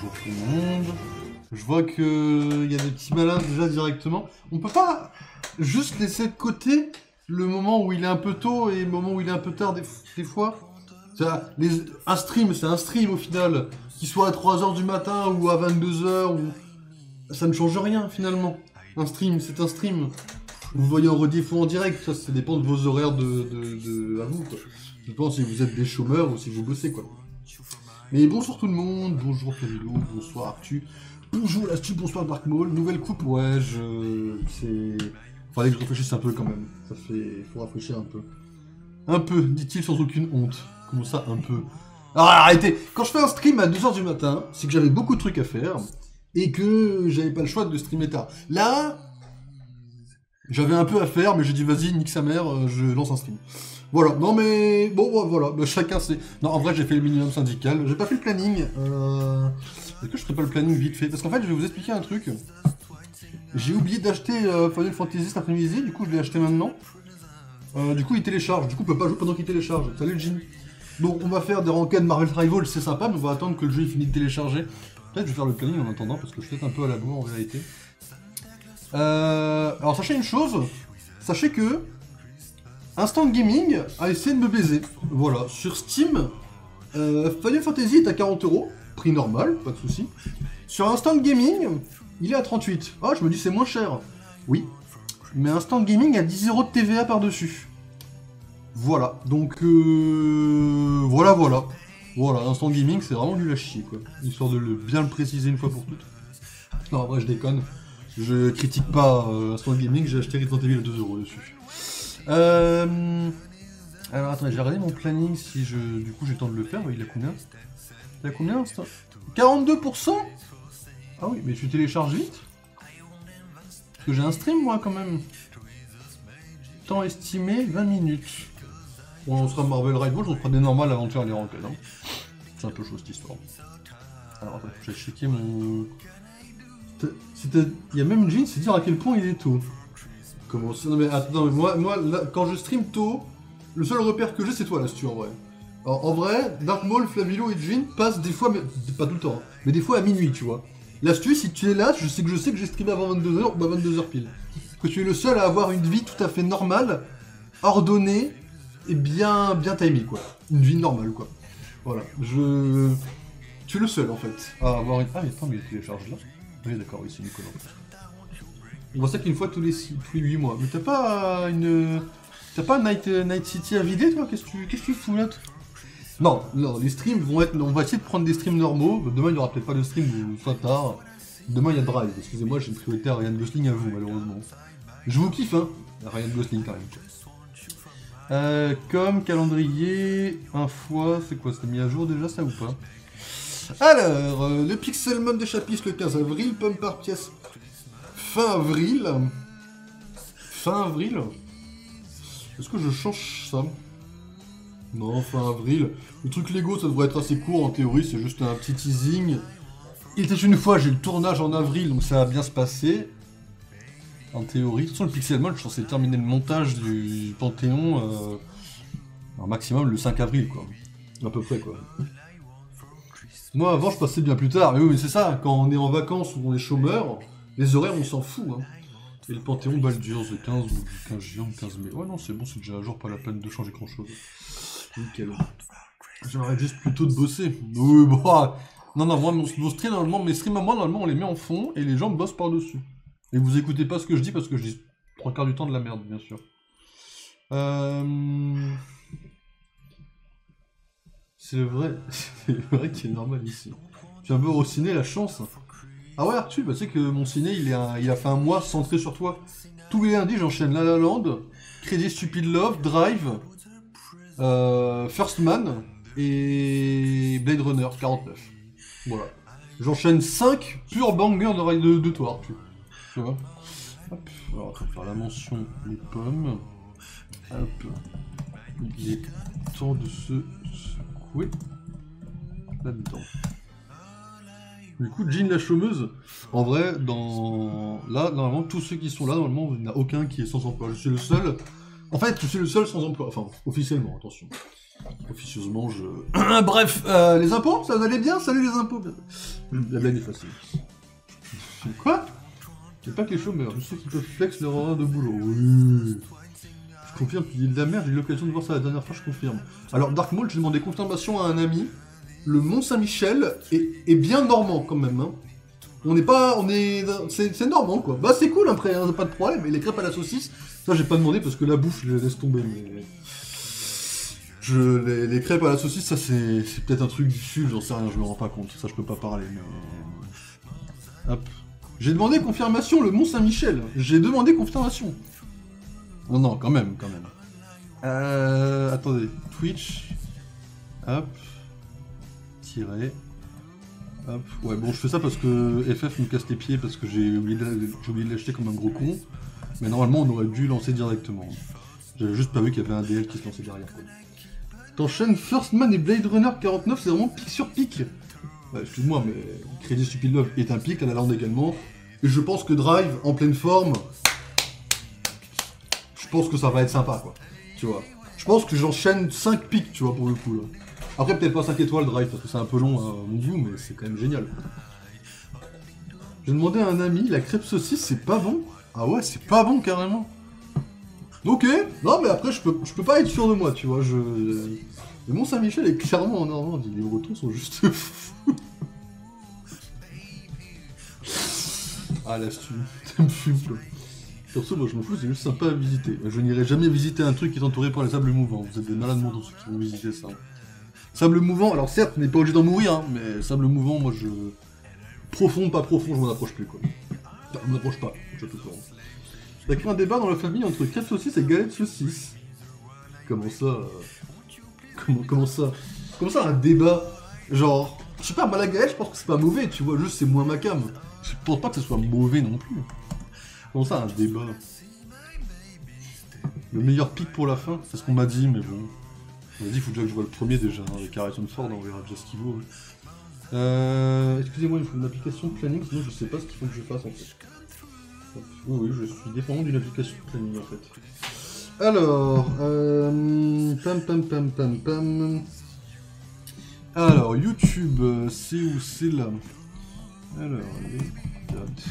Bonjour tout le monde. Je vois qu'il y a des petits malins déjà directement. On peut pas juste laisser de côté le moment où il est un peu tôt et le moment où il est un peu tard des fois. Un stream, c'est un stream au final. Qu'il soit à 3h du matin ou à 22h, ça ne change rien finalement. Un stream, c'est un stream. Vous voyez en rediff ou en direct, ça dépend de vos horaires à vous, quoi. Je pense si vous êtes des chômeurs ou si vous bossez, quoi. Mais bonjour tout le monde, bonjour Camilo, bonsoir Artu, bonjour l'Astu, bonsoir Dark Maul, nouvelle coupe, ouais, fallait que je réfléchisse un peu quand même, faut rafraîchir un peu. Un peu, dit-il sans aucune honte. Comment ça, un peu? Ah, arrêtez! Quand je fais un stream à 2h du matin, c'est que j'avais beaucoup de trucs à faire, et que j'avais pas le choix de streamer tard. Là, j'avais un peu à faire, mais j'ai dit vas-y, nique sa mère, je lance un stream. Voilà, non mais... Bon, voilà, bah, chacun sait... Non, en vrai, j'ai fait le minimum syndical, j'ai pas fait le planning. Est-ce que je ferais pas le planning vite fait? Parce qu'en fait, je vais vous expliquer un truc. J'ai oublié d'acheter Final Fantasy cet après-midi, du coup, je l'ai acheté maintenant. Du coup, il télécharge, du coup, on peut pas jouer pendant qu'il télécharge. Salut, Jim. Donc, on va faire des ranked Marvel Rivals, c'est sympa, mais on va attendre que le jeu ait fini de télécharger. Peut-être je vais faire le planning en attendant, parce que je suis peut-être un peu à la bourre, en vérité. Alors, sachez une chose, sachez que... Instant Gaming a essayé de me baiser. Voilà, sur Steam, Final Fantasy est à 40€, prix normal, pas de soucis. Sur Instant Gaming, il est à 38. Ah, je me dis c'est moins cher. Oui, mais Instant Gaming a 10€ de TVA par-dessus. Voilà, donc voilà. Voilà, Instant Gaming c'est vraiment nul à chier, quoi. Histoire de bien le préciser une fois pour toutes. Non, en vrai, je déconne. Je critique pas Instant Gaming, j'ai acheté Resident Evil à 2€ dessus. Alors attendez, j'ai regardé mon planning si du coup j'ai le temps de le faire, il a combien? Il a combien ça? 42%? Ah oui, mais tu télécharges vite? Parce que j'ai un stream moi quand même. Temps estimé 20 minutes. Bon, on sera Marvel Rivals, on fera des normales avant de faire les ranked. Hein. C'est un peu chaud cette histoire. Alors attends, j'ai checké mon... Il y a même Jean, c'est dire à quel point il est tôt. Comment ça? Non mais attends, mais moi là, quand je stream tôt, le seul repère que j'ai c'est toi là, si tu en vrai. Alors en vrai, Dark Maul, Flavilo et Jin passent des fois, mais pas tout le temps, hein, mais des fois à minuit, tu vois. L'astuce, si tu es là, je sais que j'ai streamé avant 22h, bah 22h pile. Que tu es le seul à avoir une vie tout à fait normale, ordonnée et bien timée quoi. Une vie normale quoi. Voilà, tu es le seul en fait à avoir une... Ah mais attends, mais il télécharge là. Oui d'accord, oui c'est Nicolas. On voit ça qu'une fois tous les 8 mois. Mais t'as pas Night City à vider, toi? Qu'est-ce que tu fous là? Non, les streams vont être... On va essayer de prendre des streams normaux. Demain, il n'y aura peut-être pas de stream où soit tard. Demain, il y a Drive. Excusez-moi, j'ai une priorité à Ryan Gosling à vous, malheureusement. Je vous kiffe, hein. Ryan Gosling, quand même. Comme calendrier, un fois, c'est quoi? C'est mis à jour déjà, ça ou pas? Alors, le Pixelmon des chapitres le 15 avril, pomme par pièce... Fin avril. Est-ce que je change ça? Non, fin avril. Le truc Lego, ça devrait être assez court en théorie, c'est juste un petit teasing. Il était une fois, j'ai eu le tournage en avril, donc ça va bien se passer. En théorie. De toute façon, le Pixelmon, je suis censé terminer le montage du Panthéon un maximum le 5 avril, quoi. À peu près, quoi. Moi, avant, je passais bien plus tard. Mais oui, mais c'est ça, quand on est en vacances ou on est chômeur... Les horaires, on s'en fout, hein. Et le Panthéon Baldur's le 15 ou du 15 juin ou 15 mai. Ouais, non, c'est bon, c'est déjà un jour, pas la peine de changer grand-chose. Nickel. J'aimerais juste plutôt de bosser. Oui, bon. Non, moi, mon stream, normalement, mes streams à moi, normalement, on les met en fond et les gens bossent par-dessus. Et vous écoutez pas ce que je dis parce que je dis 3/4 du temps de la merde, bien sûr. C'est vrai qu'il est normal ici. Tu as un peu au ciné la chance. Ah ouais Arthur, bah tu sais que mon ciné il a fait un mois centré sur toi. Tous les lundis j'enchaîne La La Land, Crazy Stupid Love, Drive, First Man et Blade Runner 49. Voilà. J'enchaîne 5 purs bangers de toi Arthur. Tu vois. Hop. Alors on va faire la mention les pommes. Hop. Il est temps de se secouer là-dedans. Du coup, Jean la chômeuse, en vrai, là, normalement, tous ceux qui sont là, normalement, il n'y en a aucun qui est sans emploi. Je suis le seul... En fait, je suis le seul sans emploi. Enfin, officiellement, attention. Officieusement, je... Bref, les impôts, ça vous allait bien? Salut les impôts. La blague est facile. Quoi? C'est pas que les chômeurs, je sais qu'ils peuvent flex leur horaire de boulot. Oui. Je confirme qu'il y a de la merde, j'ai eu l'occasion de voir ça la dernière fois, je confirme. Alors, Dark Maul, j'ai demandé confirmation à un ami. Le Mont-Saint-Michel est bien normand quand même. Hein. On n'est pas... C'est normand quoi. Bah c'est cool après, hein, pas de problème. Et les crêpes à la saucisse, ça j'ai pas demandé parce que la bouffe, je les laisse tomber. Mais... Les crêpes à la saucisse, ça c'est peut-être un truc du sud, j'en sais rien, je me rends pas compte. Ça je peux pas parler, mais... Hop. J'ai demandé confirmation, le Mont-Saint-Michel. J'ai demandé confirmation. Oh non, quand même. Attendez. Twitch. Hop. Tirer. Hop. Ouais, bon, je fais ça parce que FF me casse les pieds parce que j'ai oublié de l'acheter comme un gros con. Mais normalement, on aurait dû lancer directement. J'avais juste pas vu qu'il y avait un DL qui se lançait derrière, quoi. T'enchaînes First Man et Blade Runner 49, c'est vraiment pic sur pic. Ouais, excuse-moi, mais Crazy Stupid Love est un pic, La La Land également. Et je pense que Drive, en pleine forme, je pense que ça va être sympa, quoi. Tu vois. Je pense que j'enchaîne 5 pics, tu vois, pour le coup, là. Après, peut-être pas 5 étoiles, Drive, parce que c'est un peu long à mon goût, mais c'est quand même génial. J'ai demandé à un ami, la crêpe saucisse, c'est pas bon? Ah ouais, c'est pas bon, carrément. Ok, non, mais après, je peux pas être sûr de moi, tu vois, Le Mont-Saint-Michel est clairement en Normandie, les Bretons sont juste fous. Ah, l'astuce, ça me fume, quoi. Perso, moi je m'en fous, c'est juste sympa à visiter. Je n'irai jamais visiter un truc qui est entouré par les sables mouvants. Vous êtes des malades mentaux ceux qui vont visiter ça. Sable mouvant, alors certes, on n'est pas obligé d'en mourir, hein, mais sable mouvant, moi je... Profond, pas profond, je m'en approche plus, quoi. Enfin, je m'en approche pas, je te comprends. T'as créé un débat dans la famille entre crêpes saucisses et galettes saucisses. Comment ça Comment ça un débat? Genre, je sais pas, moi la galette, je pense que c'est pas mauvais, tu vois, juste c'est moins ma cam. Je pense pas que ce soit mauvais non plus. Comment ça un débat? Le meilleur pic pour la fin, c'est ce qu'on m'a dit, mais bon. On m'a dit, il faut déjà que je vois le premier déjà, hein, avec Harrison Ford, on verra déjà ce qu'il vaut. Excusez-moi, il me faut une application de planning, sinon je sais pas ce qu'il faut que je fasse en fait. Oui, je suis dépendant d'une application de planning en fait. Alors, pam. Alors, YouTube, c'est où? C'est là. Alors, les dates.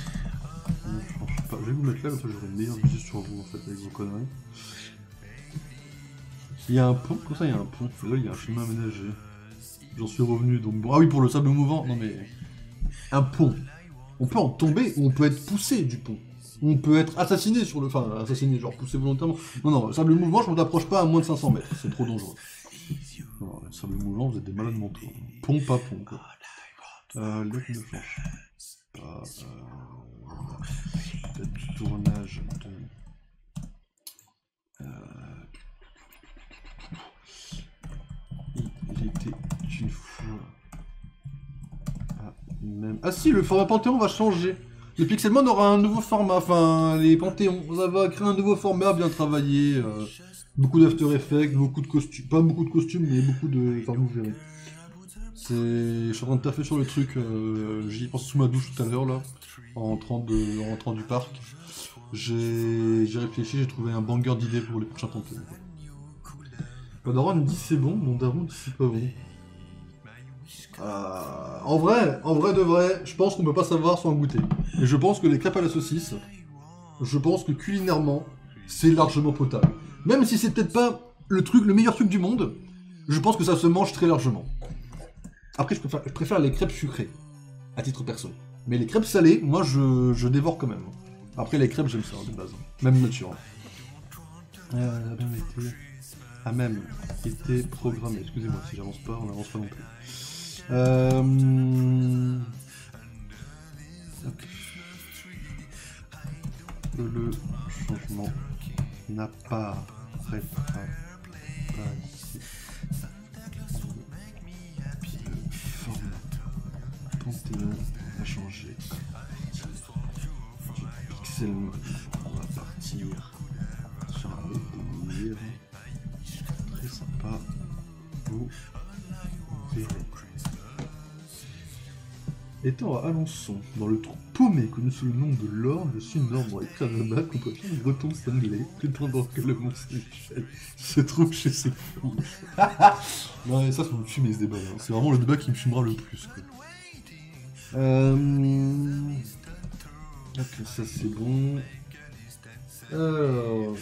Je vais vous mettre là, comme ça j'aurai une meilleure vue sur vous en fait, avec vos conneries. Il y a un pont, comme ça il y a un pont. Là il y a un chemin aménagé. J'en suis revenu donc. Bon, ah oui, pour le sable mouvant, non mais. Un pont. On peut en tomber ou on peut être poussé du pont. On peut être assassiné sur le. Enfin, assassiné, genre poussé volontairement. Non, le sable mouvant, je m'en approche pas à moins de 500 mètres, c'est trop dangereux. Non, le sable mouvant, vous êtes des malades mentaux. Pont, pas pont, quoi. L'aide de flanche. Pas. Peut-être du tournage de. Il était une fois. Même... Ah si, le format Panthéon va changer. Le Pixelmon aura un nouveau format, enfin, les Panthéons, ça va créer un nouveau format bien travaillé, beaucoup d'After Effects, beaucoup de costumes, pas beaucoup de costumes, mais beaucoup de... Enfin, vous verrez. Je suis en train de taffer sur le truc, j'y pense sous ma douche tout à l'heure, là, en rentrant du parc. J'ai réfléchi, j'ai trouvé un banger d'idées pour les prochains Panthéons. Mon daron me dit c'est bon, mon daron dit c'est pas bon. En vrai de vrai, je pense qu'on peut pas savoir sans goûter. Et je pense que les crêpes à la saucisse, je pense que culinairement, c'est largement potable. Même si c'est peut-être pas le meilleur truc du monde, je pense que ça se mange très largement. Après, je préfère les crêpes sucrées, à titre perso. Mais les crêpes salées, moi, je dévore quand même. Après, les crêpes, j'aime ça, de base. Même nature. A même été programmé. Excusez-moi, si j'avance pas, on n'avance pas non plus. Le changement n'apparaîtra pas ici. Puis le format Panthéon a changé. Du Pixelmon, on va partir sur un autre délire. Très sympa. Vous verrez. Étant à Alençon, dans le trou paumé connu sous le nom de l'Orne, je suis normand et Carnabat qu'on peut faire breton cinglé, prétendant que le Mont-Saint-Michel se trouve chez ses fous. Non, mais ça me fume ce débat. Hein. C'est vraiment le débat qui me fumera le plus. Quoi. Ok, ça c'est bon. Alors.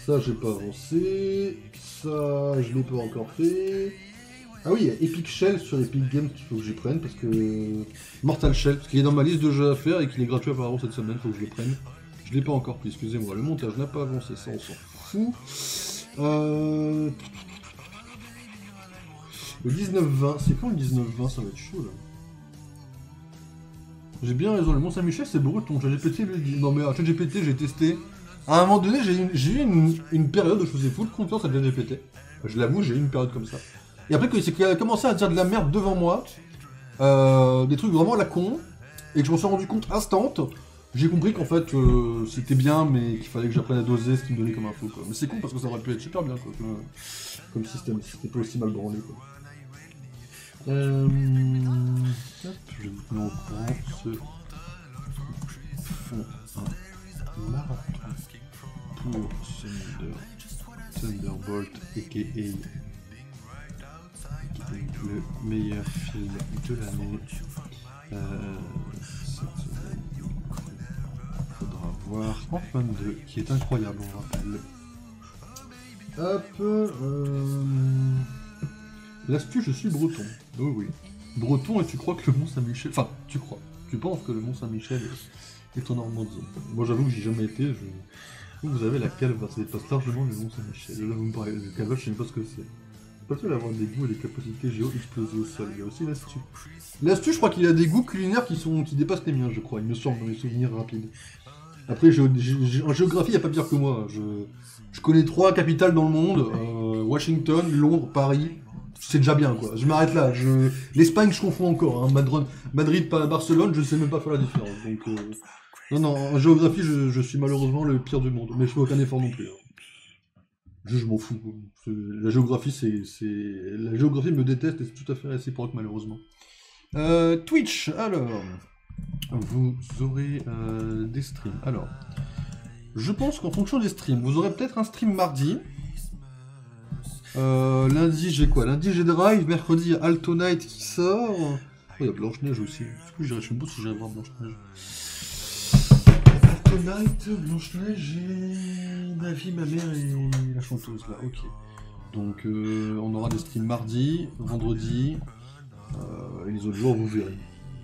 Ça, j'ai pas avancé. Ça, je l'ai pas encore fait. Ah oui, il y a Epic Shell sur Epic Games qu'il faut que j'y prenne parce que... Mortal Shell, parce qu'il est dans ma liste de jeux à faire et qu'il est gratuit apparemment cette semaine, faut que je le prenne. Je l'ai pas encore pris, excusez-moi, le montage n'a pas avancé, ça on s'en fout. Le 19-20, c'est quand le 19-20? Ça va être chaud là. J'ai bien raison, le Mont-Saint-Michel c'est breton, ChatGPT lui dit... Non mais à ChatGPT j'ai testé. À un moment donné j'ai eu une période où je faisais full confiance à ChatGPT. Je l'avoue, j'ai eu une période comme ça. Et après qu'il a commencé à dire de la merde devant moi, des trucs vraiment à la con, et que je me suis rendu compte instant, j'ai compris qu'en fait c'était bien, mais qu'il fallait que j'apprenne à doser ce qu'il me donnait comme info. Quoi. Mais c'est con parce que ça aurait pu être super bien quoi, comme système, si c'était pas aussi mal branlé. Quoi. Hop, je vais vous tenir au courant, ce font un marathon pour Thunderbolt, a.k.a. le meilleur film de l'année. Cette semaine, il faudra voir Ant-Man 2, qui est incroyable, on rappelle. Hop, l'astuce, je suis breton. Oui, oui. Breton, et tu crois que le Mont-Saint-Michel... Enfin, tu crois. Tu penses que le Mont-Saint-Michel est en Normandie. Moi, j'avoue que j'y ai jamais été. Vous avez la calva, ça dépasse largement le Mont-Saint-Michel. Là, vous me parlez de calva, je sais pas ce que c'est. Pas sûr d'avoir des goûts et des capacités géo-explosées au sol. Il y a aussi l'astuce. L'astuce, je crois qu'il a des goûts culinaires qui dépassent les miens, je crois. Il me semble, dans mes souvenirs rapides. Après, en géographie, il n'y a pas pire que moi. Je connais 3 capitales dans le monde. Washington, Londres, Paris. C'est déjà bien, quoi. Je m'arrête là. L'Espagne, je confonds encore. Hein. Madrid, Barcelone, je sais même pas faire la différence. Donc, non, en géographie, je suis malheureusement le pire du monde. Mais je fais aucun effort non plus. Hein. Je m'en fous. La géographie, la géographie me déteste et c'est tout à fait réciproque, malheureusement. Twitch, alors. Vous aurez des streams. Alors, je pense qu'en fonction des streams, vous aurez peut-être un stream mardi. Lundi, j'ai quoi? Lundi, j'ai Drive. Mercredi, il y a Altonite qui sort. Oh, il y a Blanche-Neige aussi. Du coup, je sais pas si j'irai voir Blanche-Neige. Altonite, Blanche-Neige et ma vie, ma mère et la chanteuse, là. Ok. Donc, on aura des streams mardi, vendredi. Et les autres jours, vous verrez.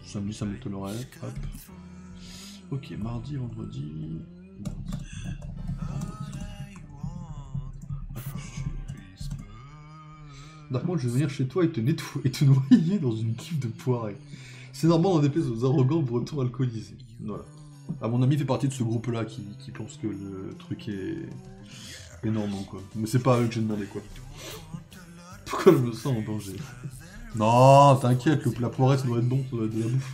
Samedi, ça m'étonnerait. Hop. Ok, mardi, vendredi. Darkman, je vais venir chez toi et te noyer dans une cuve de poirée. C'est normal d'en déplaise aux arrogants bretons alcoolisés. Voilà. Ah, mon ami fait partie de ce groupe-là qui pense que le truc est énorme, quoi. Mais c'est pas à eux que j'ai demandé, quoi. Pourquoi je me sens en danger? Non, t'inquiète, la poirée, ça doit être bon, ça doit être de la bouffe.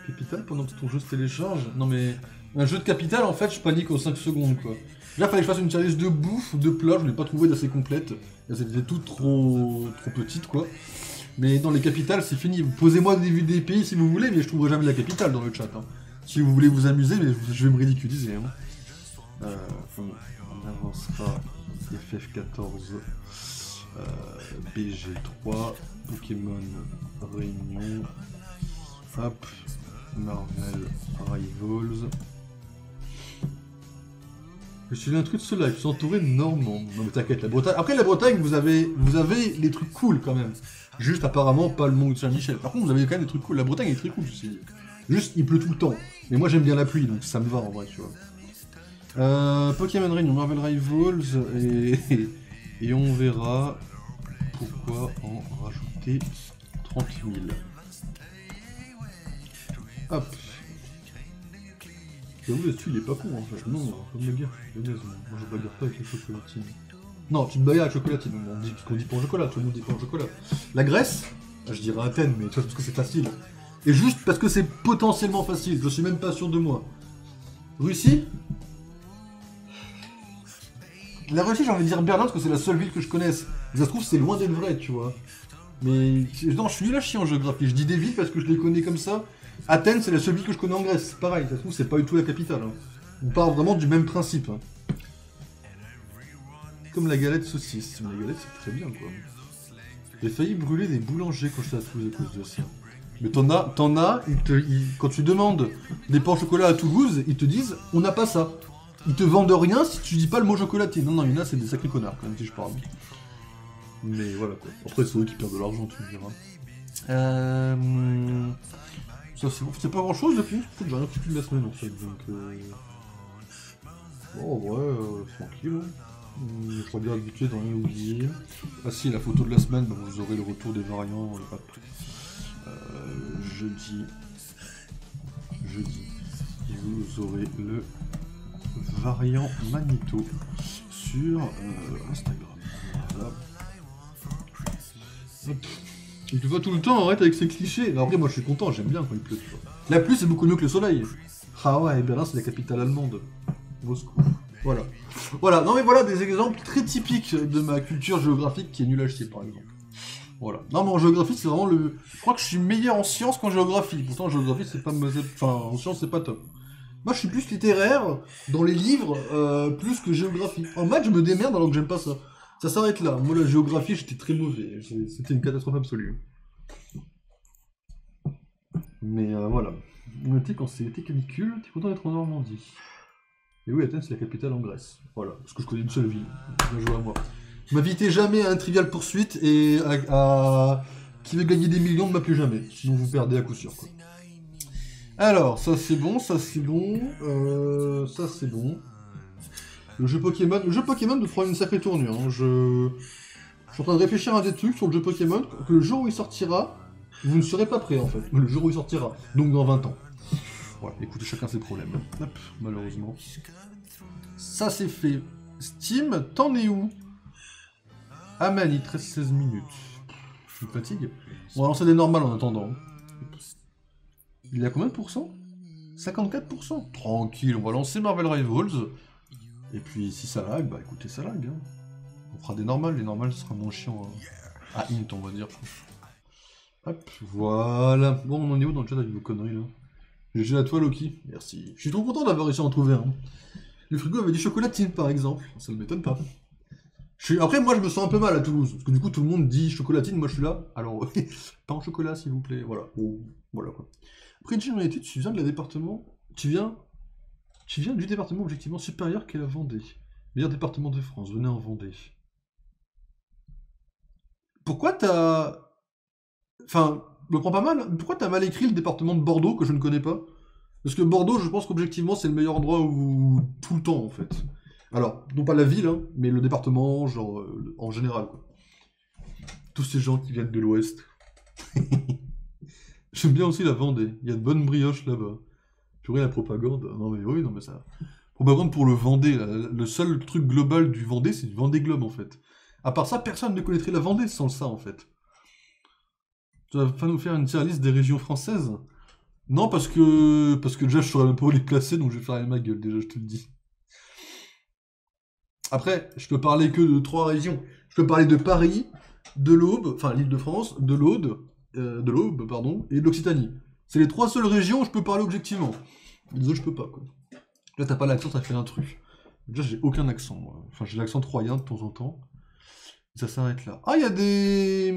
Capital pendant que ton jeu se télécharge? Non mais... Un jeu de Capital, en fait, je panique aux 5 secondes, quoi. Là, fallait que je fasse une challenge de bouffe ou de plat, je l'ai pas trouvé d'assez complète. Elles étaient toutes trop petites, quoi. Mais dans les capitales, c'est fini. Posez-moi des pays si vous voulez, mais je trouverai jamais la capitale dans le chat. Hein. Si vous voulez vous amuser, mais je vais me ridiculiser. Hein. On avancera FF14, BG3, Pokémon Réunion, hop, Marvel Rivals. Je suis un truc de ce live, je suis entouré de Normands. Non mais t'inquiète, la Bretagne... Après la Bretagne, vous avez les trucs cool quand même. Juste apparemment pas le Mont Saint-Michel. Par contre vous avez quand même des trucs cool. La Bretagne est très cool aussi. Juste il pleut tout le temps. Mais moi j'aime bien la pluie donc ça me va en vrai tu vois. Pokémon Réunion, Marvel Rivals et on verra pourquoi en rajouter 30 000. Hop. J'avoue, là-dessus, il est pas con, hein. Non, faut me le dire, je suis honnête, moi je bagarre pas avec les chocolatines. Non, tu te bagarres avec la chocolatine, on dit qu'on dit pas en chocolat, tout le monde dit pas en chocolat. La Grèce, je dirais Athènes, mais tu vois, parce que c'est facile. Et juste parce que c'est potentiellement facile, je suis même pas sûr de moi. Russie? La Russie, j'ai envie de dire Berlin, parce que c'est la seule ville que je connaisse. Mais ça se trouve, c'est loin d'être vrai, tu vois. Mais non, je suis nul à chier en géographie. Je dis des villes parce que je les connais comme ça. Athènes, c'est la seule ville que je connais en Grèce. C'est pareil, ça se trouve, c'est pas du tout la capitale. Hein. On part vraiment du même principe. Hein. Comme la galette saucisse. Mais la galette, c'est très bien, quoi. J'ai failli brûler des boulangers quand j'étais à Toulouse à cause de ça. Mais t'en as, quand tu demandes des pains au chocolat à Toulouse, ils te disent on n'a pas ça. Ils te vendent rien si tu dis pas le mot chocolaté. Non, il y en a, c'est des sacrés connards quand même, si je parle. Mais voilà quoi. Après, c'est eux qui perdent de l'argent, tu me diras. Ça, c'est pas grand chose depuis. J'ai rien foutu de la semaine en fait. Donc, bon, ouais, tranquille. Je regarde vite fait dans rien oublié. Ah si, la photo de la semaine, bah, vous aurez le retour des variants. Jeudi, vous aurez le variant Magneto sur Instagram. Voilà. Il pleut pas tout le temps, arrête avec ces clichés. Mais après, moi je suis content, j'aime bien quand il pleut. Tu vois. La pluie c'est beaucoup mieux que le soleil. Ah ouais, Berlin c'est la capitale allemande. Moscou. Voilà. Voilà, non mais voilà des exemples très typiques de ma culture géographique qui est nulle à chier par exemple. Voilà. Non mais en géographie c'est vraiment le... Je crois que je suis meilleur en sciences qu'en géographie. Pourtant en géographie c'est pas... Enfin en sciences c'est pas top. Moi je suis plus littéraire dans les livres plus que géographie. En maths je me démerde alors que j'aime pas ça. Ça s'arrête là. Moi la géographie j'étais très mauvais. C'était une catastrophe absolue. Mais voilà. On était quand c'était canicule, t'es content d'être en Normandie. Et oui, Athènes c'est la capitale en Grèce. Voilà, parce que je connais une seule ville. Bien joué à moi. M'invitez jamais à un trivial poursuite et à... Qui veut gagner des millions ne m'appelez jamais. Sinon vous perdez à coup sûr quoi. Alors, ça c'est bon, ça c'est bon, ça c'est bon. Le jeu Pokémon doit prendre une sacrée tournure. Hein. Je suis en train de réfléchir à des trucs sur le jeu Pokémon, que le jour où il sortira, vous ne serez pas prêt en fait. Le jour où il sortira, donc dans 20 ans. Voilà, écoutez chacun ses problèmes. Hop, malheureusement. Ça c'est fait. Steam, t'en es où? Ah man, il te reste 16 minutes. Je me fatigue. On va lancer des normales en attendant. Il est à combien de pourcents? 54%. Tranquille, on va lancer Marvel Rivals. Et puis si ça lag, bah écoutez, ça lag. Hein. On fera des normales, les normales ce sera moins chiant à int, on va dire. Hop, voilà. Bon, on en est où dans le chat avec vos conneries là? GG à toi Loki, merci. Je suis trop content d'avoir réussi à en trouver un. Le frigo avait dit chocolatine par exemple, ça ne m'étonne pas. Après moi je me sens un peu mal à Toulouse, parce que du coup tout le monde dit chocolatine, moi je suis là, alors pas en chocolat s'il vous plaît, voilà. Voilà quoi. Après en réalité tu viens de la département, tu viens du département objectivement supérieur qu'est la Vendée. Meilleur département de France, venez en Vendée. Pourquoi t'as... Enfin, me prends pas mal, pourquoi t'as mal écrit le département de Bordeaux que je ne connais pas? Parce que Bordeaux, je pense qu'objectivement, c'est le meilleur endroit où... tout le temps, en fait. Alors, non pas la ville, hein, mais le département, genre, en général, quoi. Tous ces gens qui viennent de l'Ouest. J'aime bien aussi la Vendée. Il y a de bonnes brioches là-bas. Purée, la propagande. Non mais oui, non mais ça... Propagande pour le Vendée. Là. Le seul truc global du Vendée, c'est du Vendée Globe, en fait. À part ça, personne ne connaîtrait la Vendée sans ça, en fait. Tu vas pas nous faire une tier liste des régions françaises? Non, parce que déjà, je saurais même pas où les placer, donc je vais faire ma gueule, déjà, je te le dis. Après, je peux parler que de 3 régions. Je peux parler de Paris, de l'Aube, enfin l'Île-de-France, de l'Aube, pardon, et de l'Occitanie. C'est les 3 seules régions où je peux parler objectivement. Les autres, je peux pas, quoi. Là, t'as pas l'accent, ça fait un truc. Déjà, j'ai aucun accent, moi. Enfin, j'ai l'accent troyen de temps en temps. Ça s'arrête là. Ah, il y a des...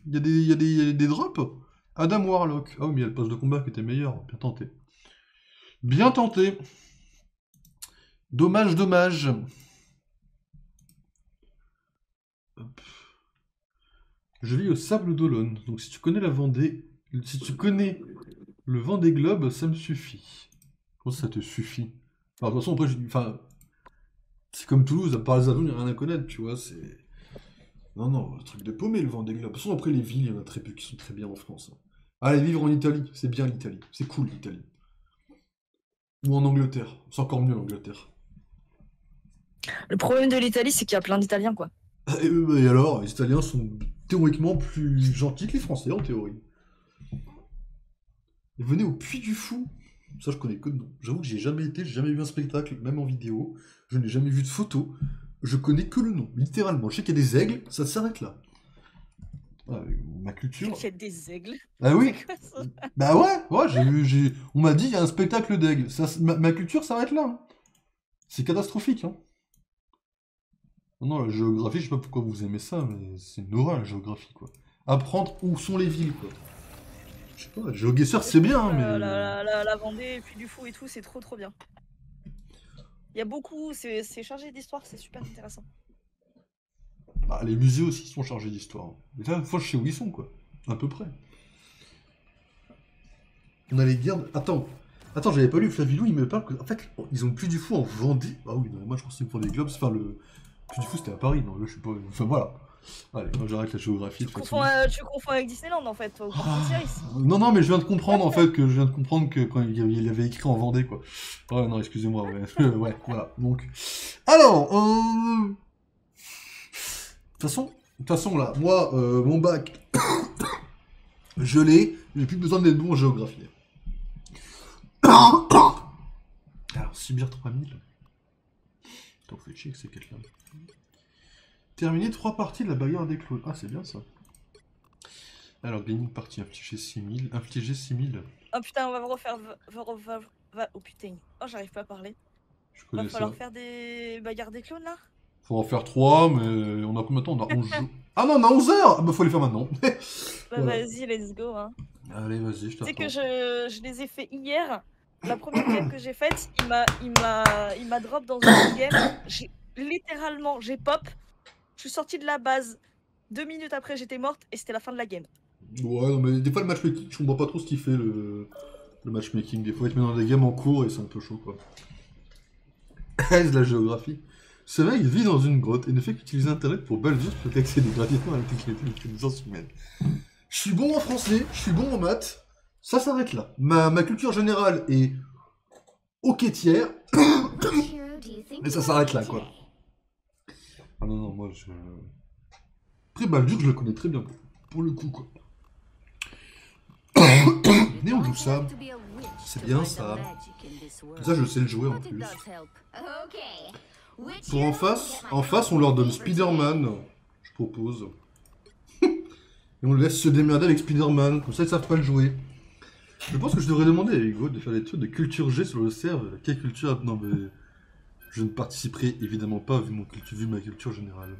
Il y a des drops. Adam Warlock. Ah oui, mais il y a le poste de combat qui était meilleur. Bien tenté. Bien tenté. Dommage, dommage. Hop. Je vis au Sable d'Olonne. Donc si tu connais la Vendée... Si tu connais le Vendée Globe, ça me suffit. Comment ça te suffit? Enfin, de toute façon, après, enfin... C'est comme Toulouse, à part les avions, il n'y a rien à connaître, tu vois, c'est... Non, non, le truc de paumé, le Vendée Globe. De toute façon, après, les villes, il y en a très peu qui sont très bien en France. Hein. Allez, vivre en Italie, c'est bien l'Italie. C'est cool, l'Italie. Ou en Angleterre. C'est encore mieux, l'Angleterre. Le problème de l'Italie, c'est qu'il y a plein d'Italiens, quoi. Et alors, les Italiens sont théoriquement plus gentils que les Français, en théorie. Et venez au Puy du Fou. Ça, je connais que de nom. J'avoue que j'ai jamais été, j'ai jamais vu un spectacle, même en vidéo. Je n'ai jamais vu de photos. Je connais que le nom, littéralement. Je sais qu'il y a des aigles, ça s'arrête là. Ma culture. Il y a des aigles. Ah oui. C'est quoi ça? Bah ouais, on m'a dit il y a un spectacle d'aigle. Ma culture s'arrête là, hein. C'est catastrophique, hein. Non, la géographie, je sais pas pourquoi vous aimez ça, mais c'est une horreur la géographie, quoi. Apprendre où sont les villes, quoi. Je sais pas, GeoGuessr c'est bien, hein, mais... La Vendée, et puis du fou et tout, c'est trop bien. Il y a beaucoup, c'est chargé d'histoire, c'est super intéressant. Bah, les musées aussi sont chargés d'histoire. Mais là, faut je sais où ils sont, quoi. À peu près. On a les guerres... Attends, j'avais pas lu Flavilou, il me parle que... En fait, ils ont plus du fou en Vendée. Ah oui, non, moi je pensais que pour des globes, enfin le... Plus du fou c'était à Paris, non, là je sais pas... Enfin voilà. Allez, moi j'arrête la géographie. Tu confonds avec Disneyland en fait, au Non, mais je viens de comprendre en fait que quand il avait écrit en Vendée, quoi. Ouais, non, excusez-moi, ouais. Ouais, voilà, donc... Alors, De toute façon, là, moi, mon bac, je l'ai, j'ai plus besoin d'être bon en géographie. Alors, Subir 3000. Attends, faut chier que ces quêtes-là. Terminer 3 parties de la bagarre des clones. Ah, c'est bien ça. Alors, gagner une partie, infliger 6000. Infliger 6000. Oh putain, on va refaire... Oh putain, oh j'arrive pas à parler. Je connais ça. Va falloir faire des bagarres des clones là. Faut en faire 3, mais on a combien de temps? On a 11 jours. Ah non, on a 11 heures. Ah bah faut les faire maintenant. Bah voilà. vas-y, let's go. Hein. Allez, vas-y, je t'attends. Tu sais que je les ai fait hier. La première game que j'ai faite, il m'a drop dans une game. Littéralement, j'ai pop. Je suis sortie de la base. 2 minutes après, j'étais morte et c'était la fin de la game. Ouais, non, mais des fois, le matchmaking, je comprends pas trop ce qu'il fait, le matchmaking. Des fois, il te met dans des games en cours et c'est un peu chaud, quoi. C'est de la géographie. Ce mec vit dans une grotte et ne fait qu'utiliser Internet pour Baldur's plutôt qu'accéder gratuitement à l'intelligence de l'intelligence humaine. Je suis bon en français, je suis bon en maths. Ça s'arrête là. Ma culture générale est ok tiers. Mais ça s'arrête là, quoi. Ah non, moi je... Après Baldur, je le connais très bien, pour le coup, quoi. Mais on joue ça. C'est bien ça. Ça, je sais le jouer en plus. Pour en face, on leur donne Spider-Man, je propose. Et on le laisse se démerder avec Spider-Man, comme ça ils savent pas le jouer. Je pense que je devrais demander à Hugo de faire des trucs de culture G sur le serve. Quelle culture? Non mais... Je ne participerai évidemment pas vu ma culture générale.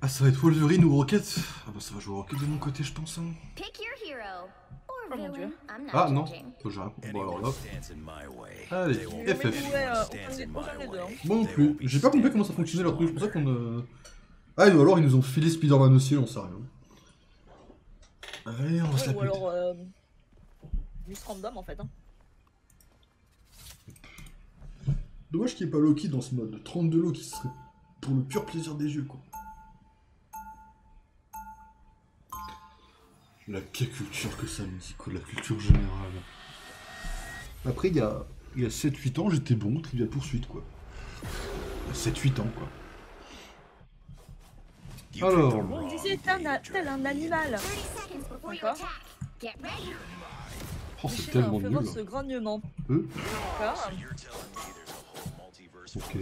Ah, ça va être Wolverine ou Rocket? Ah bah ça va jouer Rocket de mon côté, je pense. Hein. Oh mon dieu. Ah non, j'arrête. Bon alors là. Allez, FF. Bon plus. J'ai pas compris comment ça fonctionnait leur truc, c'est pour ça qu'on... Ah, ou alors ils nous ont filé Spider-Man aussi, on sait rien. Allez, on va se la Ou alors... juste random en fait. Hein. Dommage qu'il n'y ait pas Loki dans ce mode. 32 Loki, ce serait pour le pur plaisir des yeux, quoi. La culture que ça me dit, quoi, la culture générale. Après, il y a 7-8 ans, j'étais bon, Trivial Poursuite, quoi. 7-8 ans, quoi. Alors... On disait tel un animal. D'accord. Oh, c'est tellement nul. Ce grognement. D'accord. Ok.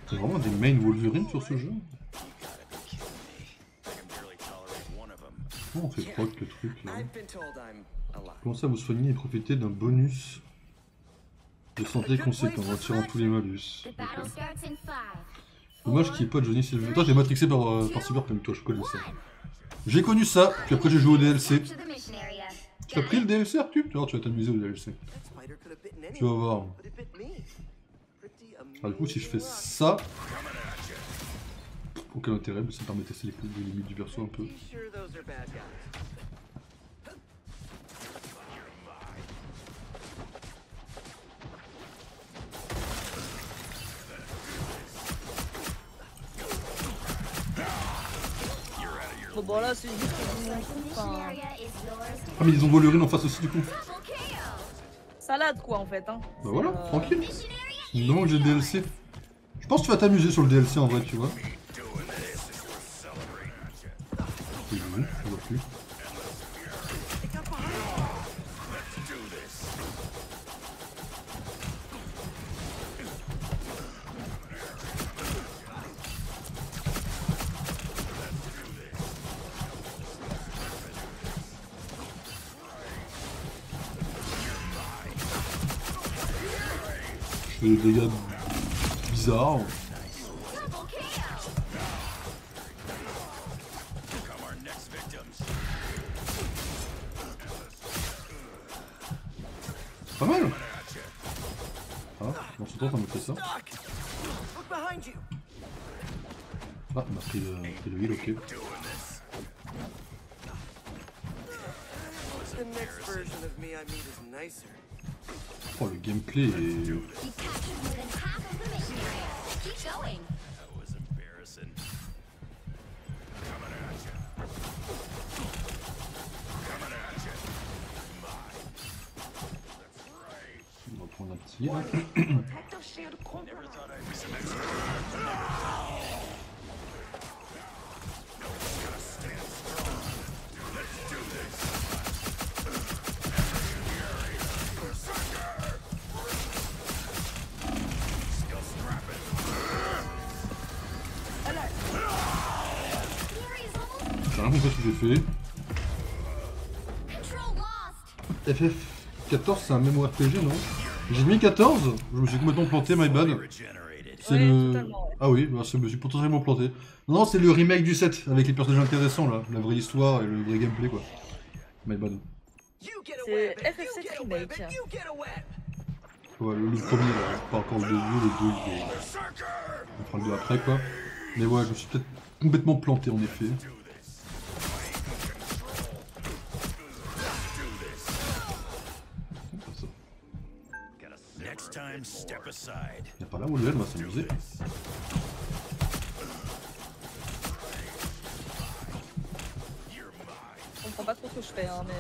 C'est vraiment des main Wolverine sur ce jeu. Comment on fait proc le truc là? Commencez à vous soigner et profiter d'un bonus de santé conséquent en tirant tous les malus. Okay. Dommage qu'il n'y ait pas de Johnny Silver. Toi t'es matrixé par Cyberpunk, toi je connais ça. J'ai connu ça, puis après j'ai joué au DLC. Tu as pris le DLC Arthur? Tu vas t'amuser au DLC. Tu vas voir. Alors, du coup si je fais ça... Aucun intérêt, mais ça me permet de tester les limites du perso un peu. Bon là c'est juste enfin... Ah mais ils ont Wolverine en face aussi du coup. Salade quoi en fait hein. Bah voilà, tranquille. Non que j'ai le DLC. Je pense que tu vas t'amuser sur le DLC en vrai tu vois. C'est bon, je vois plus. fais des dégâts bizarres. Pas mal. Ah, dans ce temps ça me fait ça. Ah, on a pris le heal, ok. Oh, le gameplay est... On va prendre un petit là. J'ai rien compris ce que j'ai fait. FF14 c'est un MMORPG non? J'ai mis 14, je me suis complètement planté, my bad. C'est Ouais, le... totalement, ouais. Ah oui, bah, je me suis potentiellement planté. Non, c'est le remake du 7, avec les personnages intéressants là, la vraie histoire et le vrai gameplay quoi. My bad. C'est FF7 Remake. Ouais, le premier là, pas encore le 2, le 2 il est... On fera le 2 après quoi. Mais ouais, je me suis peut-être complètement planté en effet. Y'a pas là où le on va s'amuser. Je comprends pas trop ce que je fais, hein, mais...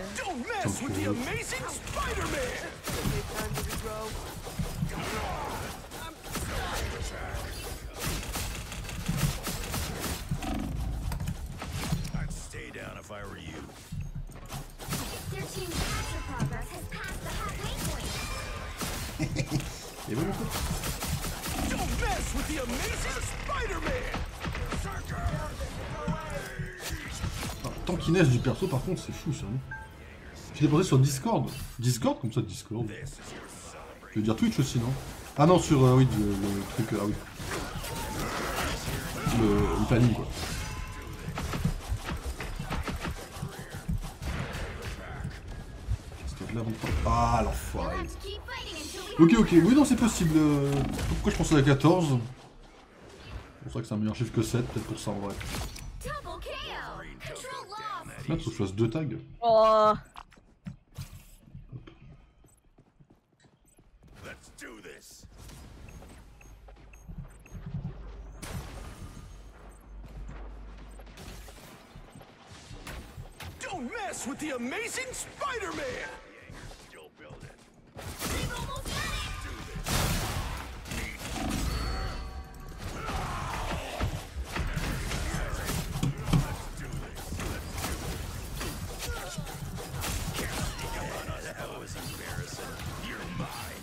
Et voilà quoi. Ah, tankiness du perso par contre c'est fou ça. Je l'ai posé sur Discord. Discord comme ça Discord. Je veux dire Twitch aussi non? Ah non sur oui le truc ah oui. Le planning quoi. Ah l'enfoiré. Ok ok, oui non c'est possible. Pourquoi je pensais à 14? C'est pour ça que c'est un meilleur chiffre que 7, peut-être pour ça en vrai. Là, faut que je fasse 2 tags. Oh. Don't mess with the amazing Spider-Man! Still building. We've almost got it! That was embarrassing. You're mine.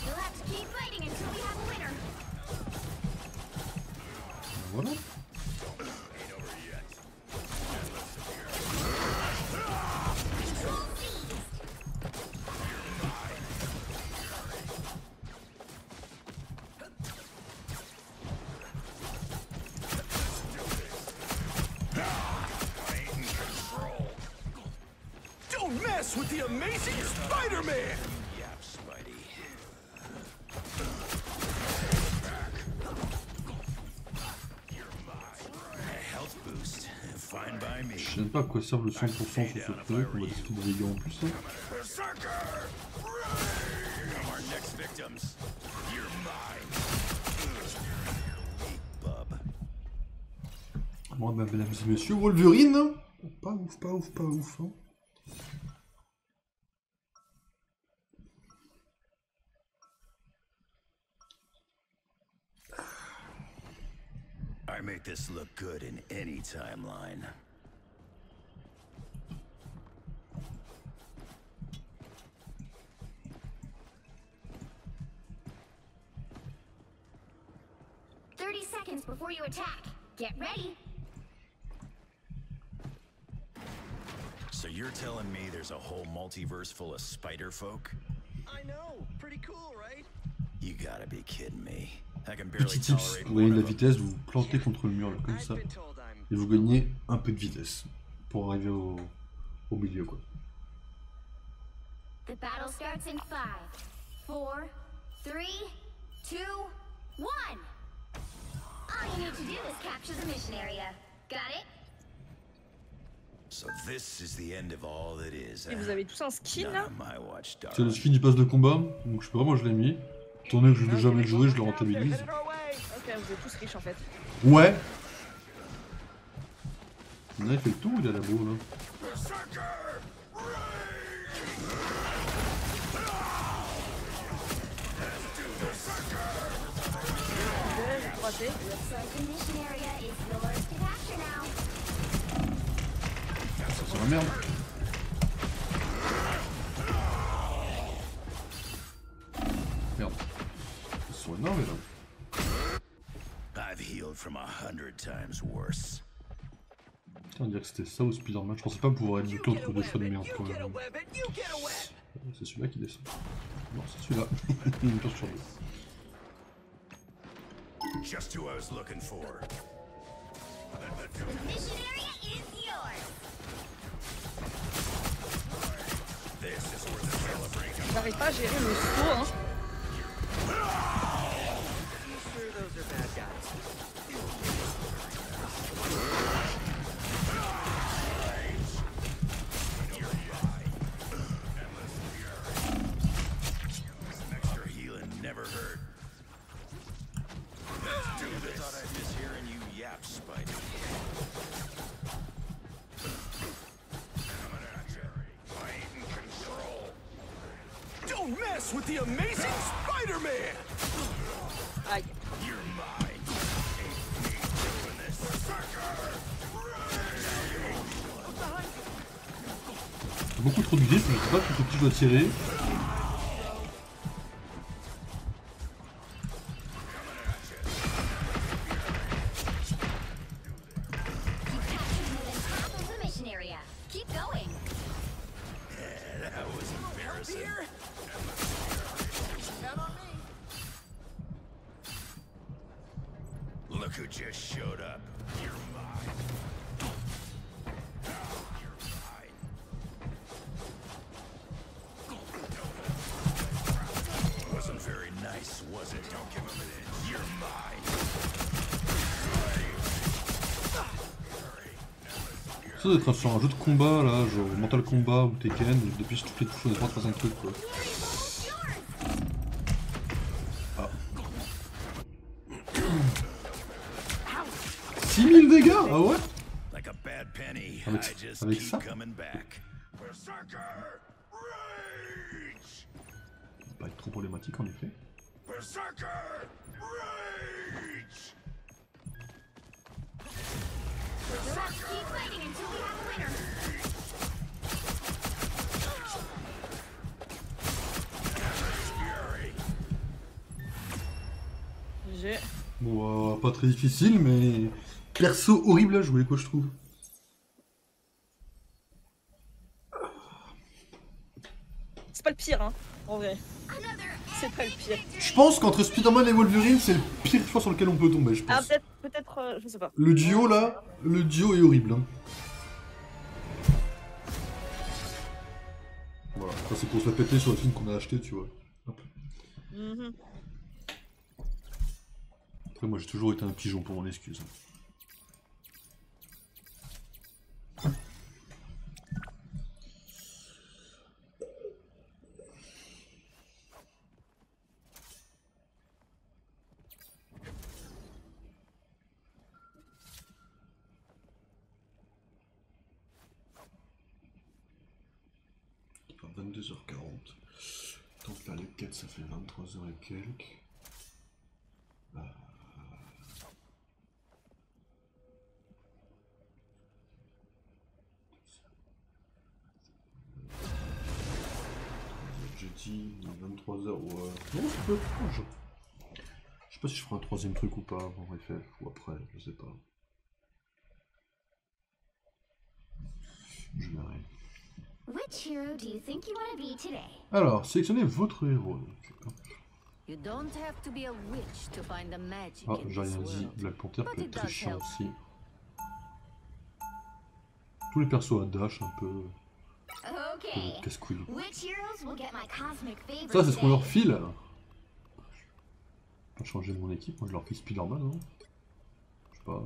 You'll have to keep fighting until we have a winner. Voilà. Don't mess with the amazing Spider-Man! Yep, Spidey. You're mine. A health boost. Fine by me. Je sais même pas à quoi servent le 100% sur ce truc, on va discuter des dégâts en plus. Hein. Become our next victims. You're mine. Bub. Bon, bah, mesdames et messieurs, Wolverine. Pas ouf, pas ouf, pas ouf. Hein. I make this look good in any timeline. Seconds before you attack. Get ready. you're telling me there's a whole multiverse full of spider folk? I know, pretty cool, right? You gotta be kidding me. I can barely Petit tips, tolerate vous gagnez de one la of them. vitesse, vous vous plantez contre le mur là, comme ça. Et vous gagnez un peu de vitesse pour arriver au milieu quoi. The battle starts in 5, 4, 3, 2, 1. All you need to do is capture the mission area. Got it? So this is the end of all that is. Et vous avez tous un skin là? None of my watchdog. C'est le skin du pass de combat, donc je sais pas, moi je l'ai mis. Étant donné que je ne vais jamais le jouer, je le Ok, rentabilise. vous êtes tous riches en fait. Ouais. On a fait le tour, il est à la boue là. Raté. The mission area is yours to capture now. C'est la merde. Merde. Ils sont énervés là. I've healed from 100 times worse. Putain, on dirait que c'était ça au Spider-Man. Je pensais pas pouvoir être bloqué entre deux choix de merde quand même. C'est celui-là qui descend. Non, c'est celui-là. Une chance sur deux. Just who I was looking for. The mission area is yours. This is where the celebration. J'arrive pas à gérer le saut hein. Sure, those are bad guys. Some extra healing never hurt. Let's do this. Thought I'd miss hearing you yap, Spider. Coming at ya. I ain't in control. Don't mess with the amazing Spider-Man! Aïe. You're mine. Ain't me doing this. Beaucoup trop de griffes, je sais pas contre qui je dois tirer. Half of the mission area. Keep going. That was embarrassing. Look who just showed up. You're mine. You're mine. Wasn't very nice, was it? Don't give him an inch. You're mine. Ça doit être sur un jeu de combat là, genre Mortal Kombat ou Tekken, depuis toutes les touches, on a pas un truc quoi. Ah. 6000 dégâts. Ah ouais. Like a bad penny, Avec- I just avec keep ça coming back. Berserker! Rage! Ça va pas être trop problématique en effet. Berserker! Rage! Keep fighting until we have a winner. Fury! J'ai. Bon, pas très difficile, mais perso horrible à jouer quoi je trouve. C'est pas le pire hein, en vrai. C'est pas le pire. Je pense qu'entre Spider-Man et Wolverine, c'est le pire choix sur lequel on peut tomber, je Ah pense. peut-être, je sais pas. Le duo là, le duo est horrible. Hein. Voilà, ça c'est pour se la péter sur le film qu'on a acheté, tu vois. Hop. Mhm. Après, moi j'ai toujours été un pigeon pour mon excuse. Il est 22h40. Tant que faire les quêtes, ça fait 23h et quelques. Jeudi, 23h, ouais. Non, ça peut être proche. Je sais pas si je ferai un troisième truc ou pas avant FF ou après, je sais pas. Je verrai. Which hero do you think you want to be today? Alors, sélectionnez votre héros. You don't have to be a witch to find the magic Ah, in j'ai this rien dit. world. Black Panther But peut it être très does chiant help. aussi. Tous les persos à dash un peu. Okay. Casse-couille. Which heroes will get my cosmic favor Ça, c'est ce qu'on leur today? file. Je vais changer mon équipe, moi je leur file Spider-Man. Hein. Je sais pas,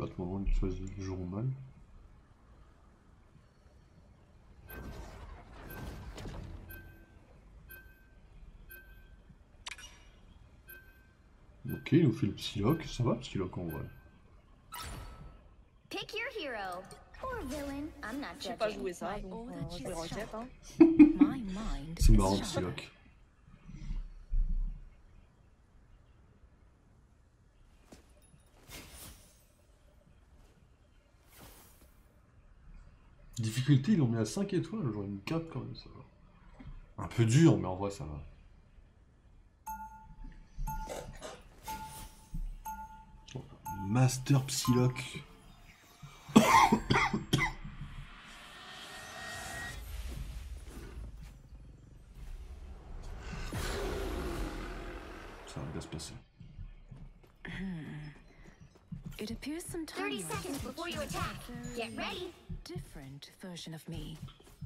à tout moment ils choisissent, ils joueront mal. Ok, il nous fait le Psylocke, ça va Psylocke en vrai. Pick your hero or villain. I'm not J'ai pas judging. joué ça, My donc older je vais cheese requête. shop. Hein. My mind C'est is marrant sharp. Psylocke. Difficulté, ils l'ont mis à 5 étoiles, j'aurais une 4 quand même, ça va. Un peu dur, mais en vrai ça va. Master Psylocke. Ça va bien se passer. It appears some 30 time seconds before you attack. Get ready. different version of me.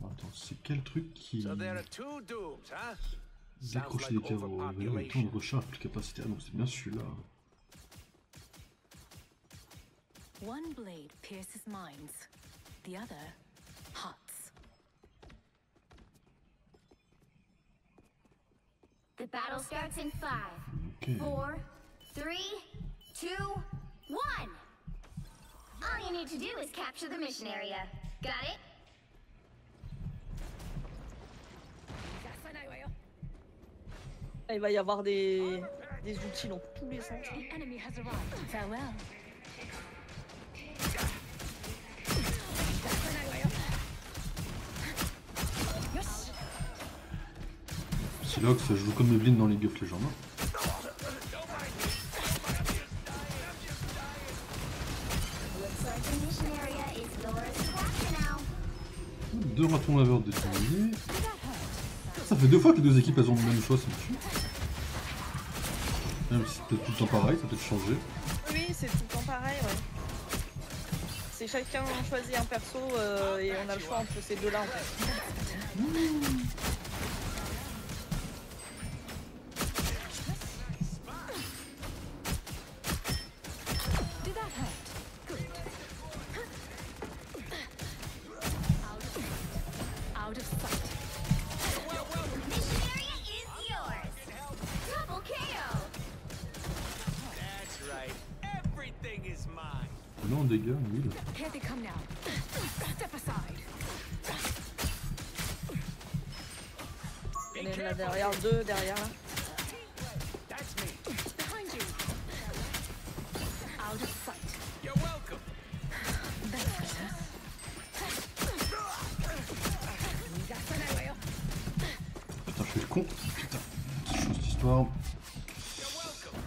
Attends, c'est quel truc qui So there are two dooms, huh? décroche des caveaux et tourne recharge plus de capacité. Ah non, c'est bien celui-là. One blade pierces minds, the other hearts. The battle starts in 5, Ok. 4, 3, 2, 1. All you need to do is capture the mission area. Got it? Il va y avoir des outils dans tous les sens. The enemy has arrived. Farewell. Psylocke, ça joue comme Evelyn dans League of Legends. Hein. Looks like the mission area is yours to capture now. Deux ratons laveurs déterminés. Ça fait 2 fois que les deux équipes elles ont le même choix, ça me tue. Même si c'est peut-être tout le temps pareil, ça peut être changé. Oui, c'est tout le temps pareil, ouais. C'est chacun choisit un perso et on a le choix entre ces deux-là en fait. Did that hurt? Good. Out of sight. Mission area is yours. Double KO. That's right. Everything is mine. Non, dégâts, nul. Here they come now. Step aside. Il y en a une là derrière, deux derrière là. That's me. Behind you. Out of sight. You're welcome. That's better. Putain, je fais le con. Putain, c'est chaud cette histoire. You're welcome.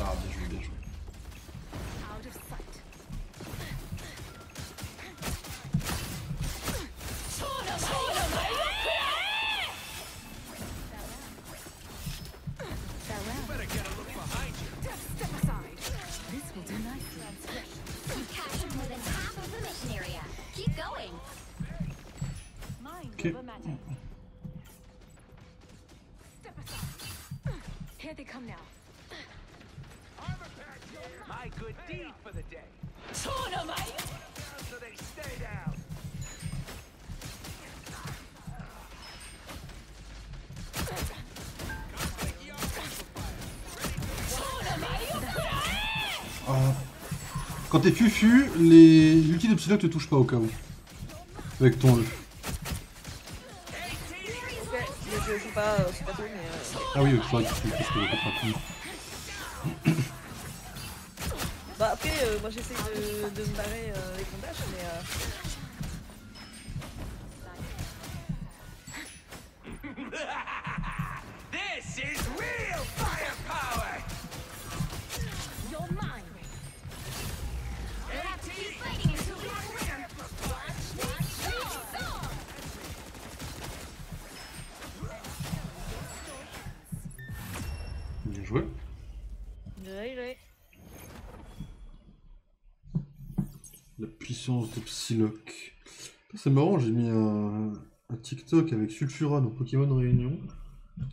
Ah, bien joué, bien joué. Out of sight. Farewell. Better get a look behind you. Step aside. This will do nicely. You captured more than half of the mission area. Keep going. Mind Okay. over matter. Step aside. Here they come now. Armor pack. My good deed for the day. Down so they stay down. Ah. Quand t'es fufu, l'ulti de Psylocke te touche pas au cas où. Avec ton E. Ok, je joue pas, c'est pas tout, mais. Ah oui, c'est vrai que tu fais ce que je rapide. Bah après, moi j'essaie de me barrer avec mon dash, mais. This is real firepower. puissance de Psylocke. C'est marrant, j'ai mis un TikTok avec Sulfura dans Pokémon Réunion.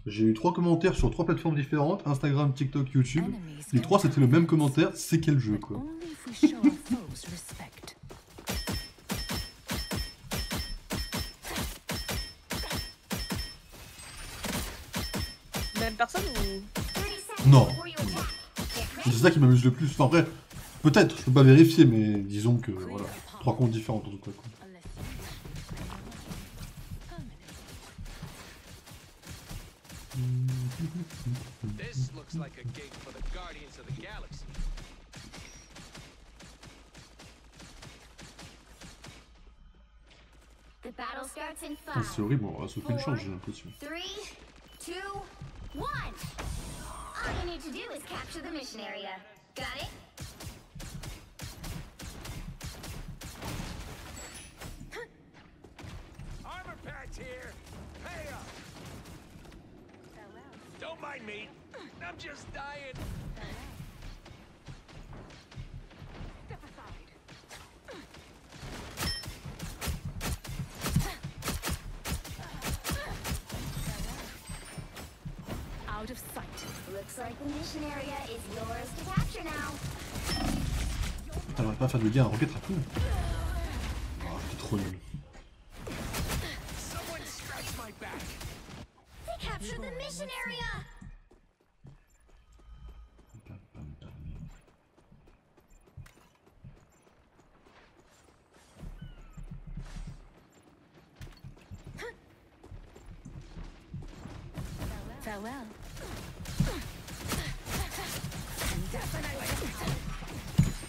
J'ai eu 3 commentaires sur 3 plateformes différentes, Instagram, TikTok, YouTube. Les 3 c'était le même commentaire, c'est quel jeu quoi. Même personne ou... Non. C'est ça qui m'amuse le plus. Enfin après, peut-être, je peux pas vérifier, mais disons que voilà, 3 comptes différents en tout cas. Quoi. This looks like a gig for the Guardians of the Galaxy. The battle starts in Putain, 5, c'est horrible, on va sauter une chance j'ai l'impression. 3, 2, 1. All you need to do is capture the mission area. Got it? Armor patch here. Hey up. Don't mind me. I'm just dying. Step aside. Out of sight. Looks like the mission area is yours to capture now. Putain, j'aurais pas à faire de guerre à roquette rapide. Ah, j'étais trop nul. Someone scratch my back. They captured the mission area. Farewell.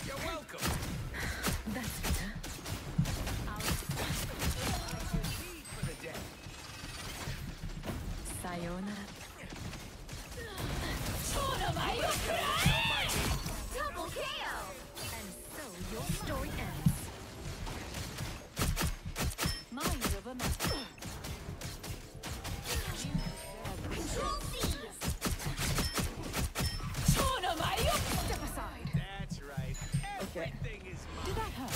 You're welcome. That's better. Feed for the day. Sayonara. Double KO. And so your story ends. Mind over matter. Control seized. Step aside. That's right. Ok. Everything is mine. Did that hurt?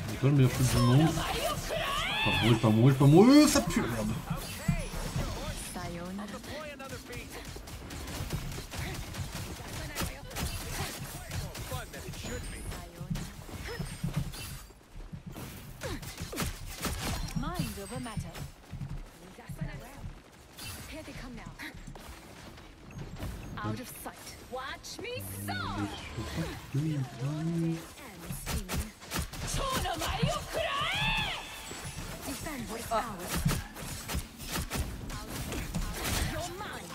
C'est pas le meilleur truc du monde. Pas mourir, ça pue la merde. Sayonara. Deploy another beat. More fun than it should be. Mind over matter. Here they come now. Out of sight. Watch me soar! Ends soon. Defend what's ours. You're mine.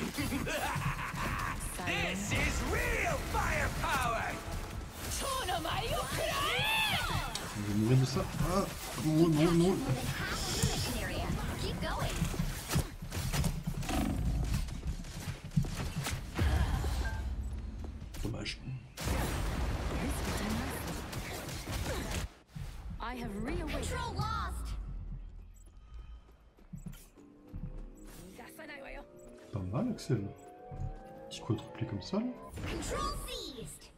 This is real firepower. Je vais mourir de ça. Ah, non. Half the mission area. Keep going. Dommage. I have reawakened. Control lost. Pas mal, Axel. Petit quadruplé comme ça, là. Control seized.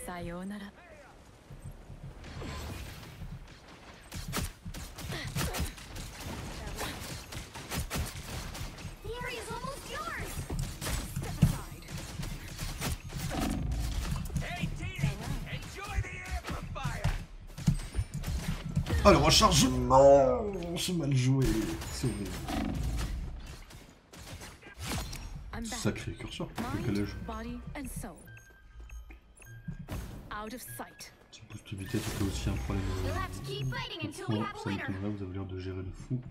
Sayonara. The area is almost yours. Step aside. Hey, team, enjoy the amplifier. Ah, le rechargement. J'ai mal joué. C'est horrible. I'm back. Sacré curseur. Quel Mind, calèche. body, and soul. Out of sight. Petit boost de vitesse, c'était aussi un problème. You'll have to keep fighting until we Non, have a ça winner. m'étonnerait, vous avez l'air de gérer le fou.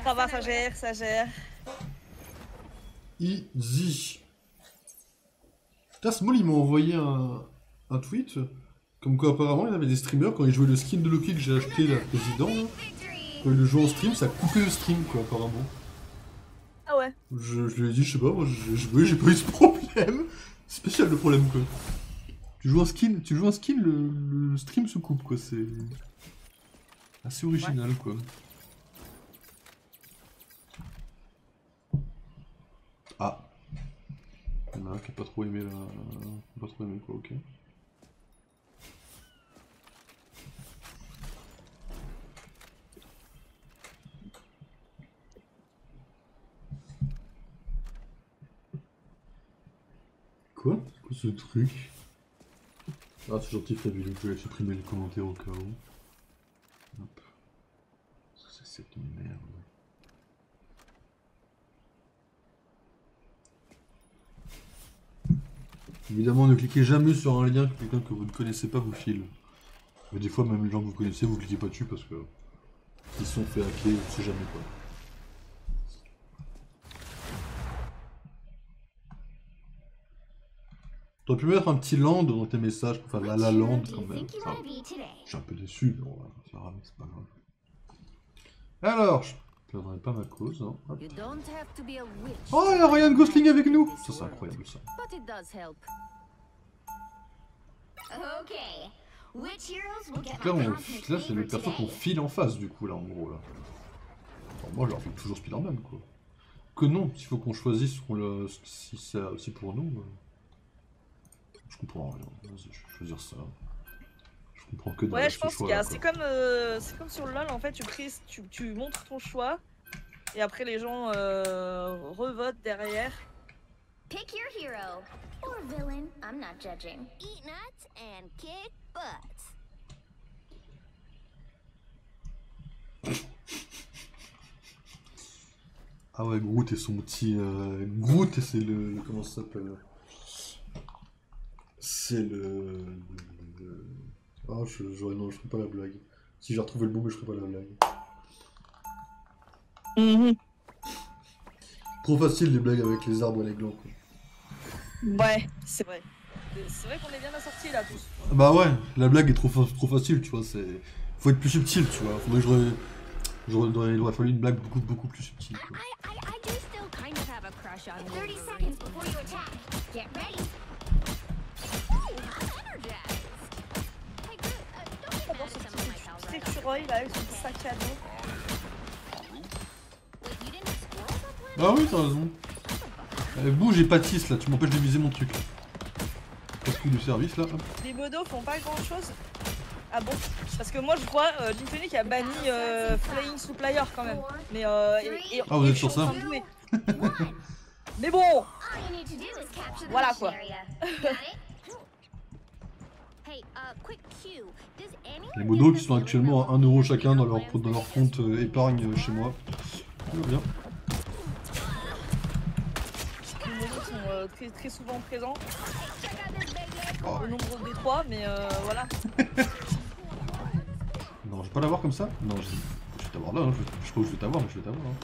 Ça va, ça gère, ça gère. Easy. Putain, Small, il m'a envoyé un tweet. Comme quoi, apparemment, il y avait des streamers, quand ils jouaient le skin de Loki que j'ai acheté, là, président, là, Victory. quand ils le jouaient en stream, ça coupait le stream, quoi, apparemment. Ah ouais. ouais. Je lui ai dit, je sais pas, moi j'ai joué, j'ai pas eu ce problème. Spécial le problème quoi. Tu joues un skin, le stream se coupe quoi, c'est assez original quoi. Ah. Il y en a un qui a pas trop aimé quoi, ok. Quoi? C'est quoi ce truc? Ah c'est gentil Fabuleux, je vais supprimer les commentaires au cas où. Hop. C'est cette merde. Évidemment, ne cliquez jamais sur un lien que quelqu'un que vous ne connaissez pas vous file. Mais des fois, même les gens que vous connaissez, vous cliquez pas dessus parce que ils se sont fait hacker, on sait jamais quoi. T'aurais pu mettre un petit land dans tes messages pour faire la land quand même. Ça, je suis un peu déçu, mais bon, c'est pas grave. Alors, je perdrai pas ma cause. Hein. Oh, il y a Ryan Gosling avec nous! Ça, c'est incroyable ça. Là, c'est le perso qu'on file en face du coup, là en gros. Là. Enfin, moi, je leur file toujours Spider-Man quoi. Que non, s'il faut qu'on choisisse si c'est aussi pour nous. Je comprends rien. Vas-y, je vais choisir ça. Je comprends que ouais, je pense qu'il y a. C'est comme sur LoL en fait, tu montres ton choix et après les gens revotent derrière. Pick your hero or villain. I'm not judging. Eat nuts and kick butts. Ah ouais, Groot et son petit... Groot et c'est le... Comment ça s'appelle? C'est le... Ah, non, je ferai pas la blague. Si j'ai retrouvé le bon, mais je ferai pas la blague. Trop facile les blagues avec les arbres et les glands. Quoi. Ouais, c'est vrai. C'est vrai qu'on est bien assortis là tous. Bah ouais, la blague est trop facile, tu vois. Faut être plus subtil, tu vois. Faudrait que il aurait fallu une blague beaucoup plus subtile. Quoi. I do still kind of have a crush on 30 seconds before you attack. Get ready. Écureuil là avec son sac à dos. Ah oui, t'as raison. Bouge et pâtisse là, tu m'empêches de viser mon truc. Casse-couille du service là. Les modos font pas grand chose. Ah bon? Parce que moi je crois Gintonic a banni Flying Supplier quand même. Mais ah vous êtes sur ça? Mais bon! Voilà quoi. Les modos qui sont actuellement à 1 € chacun dans leur compte épargne chez moi. Tout va bien. Les modos sont très souvent présents. Au nombre des 3, mais voilà. Non, je vais pas l'avoir comme ça? Non, je vais t'avoir là, hein. Je sais pas où je vais t'avoir, mais je vais t'avoir. Hein.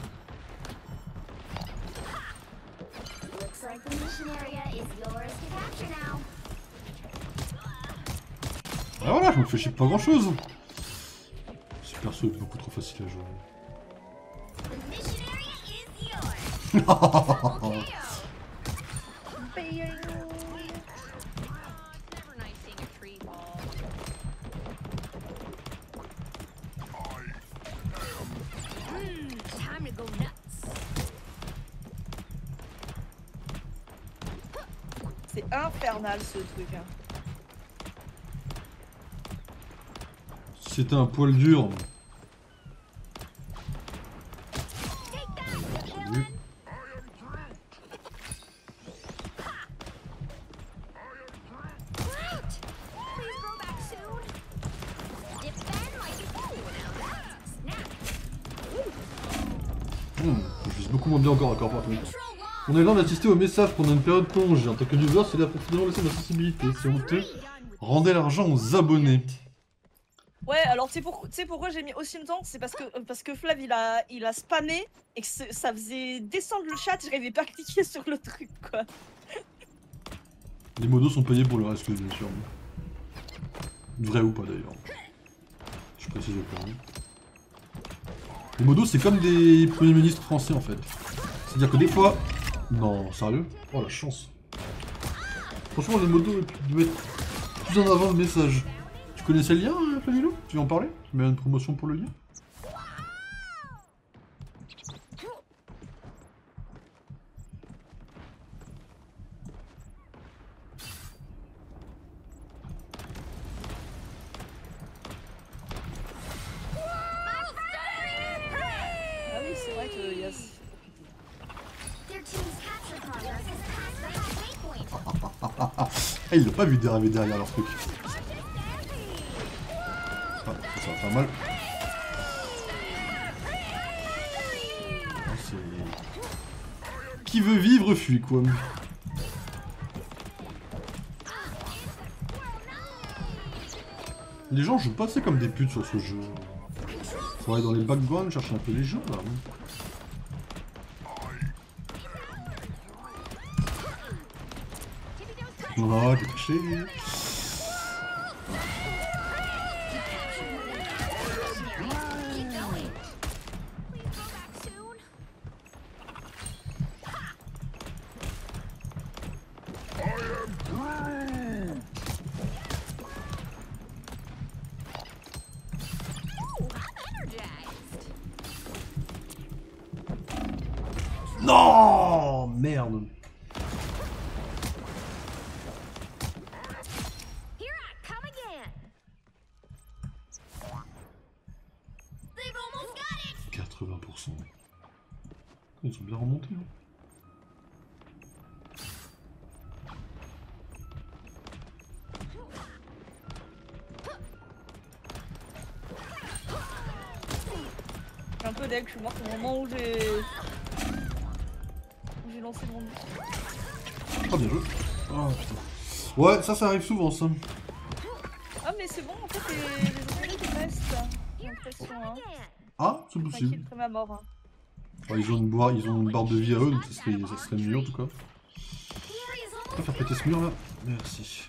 Ah voilà, je me fais chier pas grand chose. Ce perso est beaucoup trop facile à jouer. C'est infernal ce truc. Hein. C'était un poil dur. Je vise beaucoup moins bien encore par contre. On a le temps d'assister au message pendant une période plongée. En tant que viewer, c'est là pour profondément laisser ma sensibilité. C'est honteux. Rendez l'argent aux abonnés. Ouais, alors tu sais pourquoi j'ai mis aussi longtemps? C'est parce que Flav il a spammé et que ça faisait descendre le chat, j'arrivais pas à cliquer sur le truc quoi. Les modos sont payés pour le reste, bien sûr. Vrai ou pas d'ailleurs. Je précise au point. Les modos c'est comme des premiers ministres français en fait. C'est-à-dire que des fois... Non, sérieux? Oh la chance. Franchement, les motos de mettre plus en avant le message. Tu connaissais le lien, Flamilo? Tu veux en parler? Tu mets une promotion pour le lien? Ah oui, c'est vrai que y a... Their team's capture progress has passed the halfway point. Ah, il l'a pas vu arriver derrière leur truc. Ah, ça va faire mal. Ah, c'est... Qui veut vivre fuit, quoi. Les gens jouent pas assez comme des putes sur ce jeu. Faut aller dans les backgrounds chercher un peu les gens là. Oh, j'ai touché. Non, merde. Here I come again. They've almost got it. 80%. Ils sont bien remontés. Hein. Je suis un peu deck, je suis morte au moment où j'ai lancé mon but. Ah, bien joué. Ah, putain. Ouais, ça arrive souvent, ça. Ah mais c'est bon, en fait les autres restent, j'ai l'impression. Hein. Ah, c'est possible. Tranquille, très ma mort. Hein. Enfin, ils ont une barre de vie à eux, donc ça serait mieux en tout cas. On va faire péter ce mur là. Merci.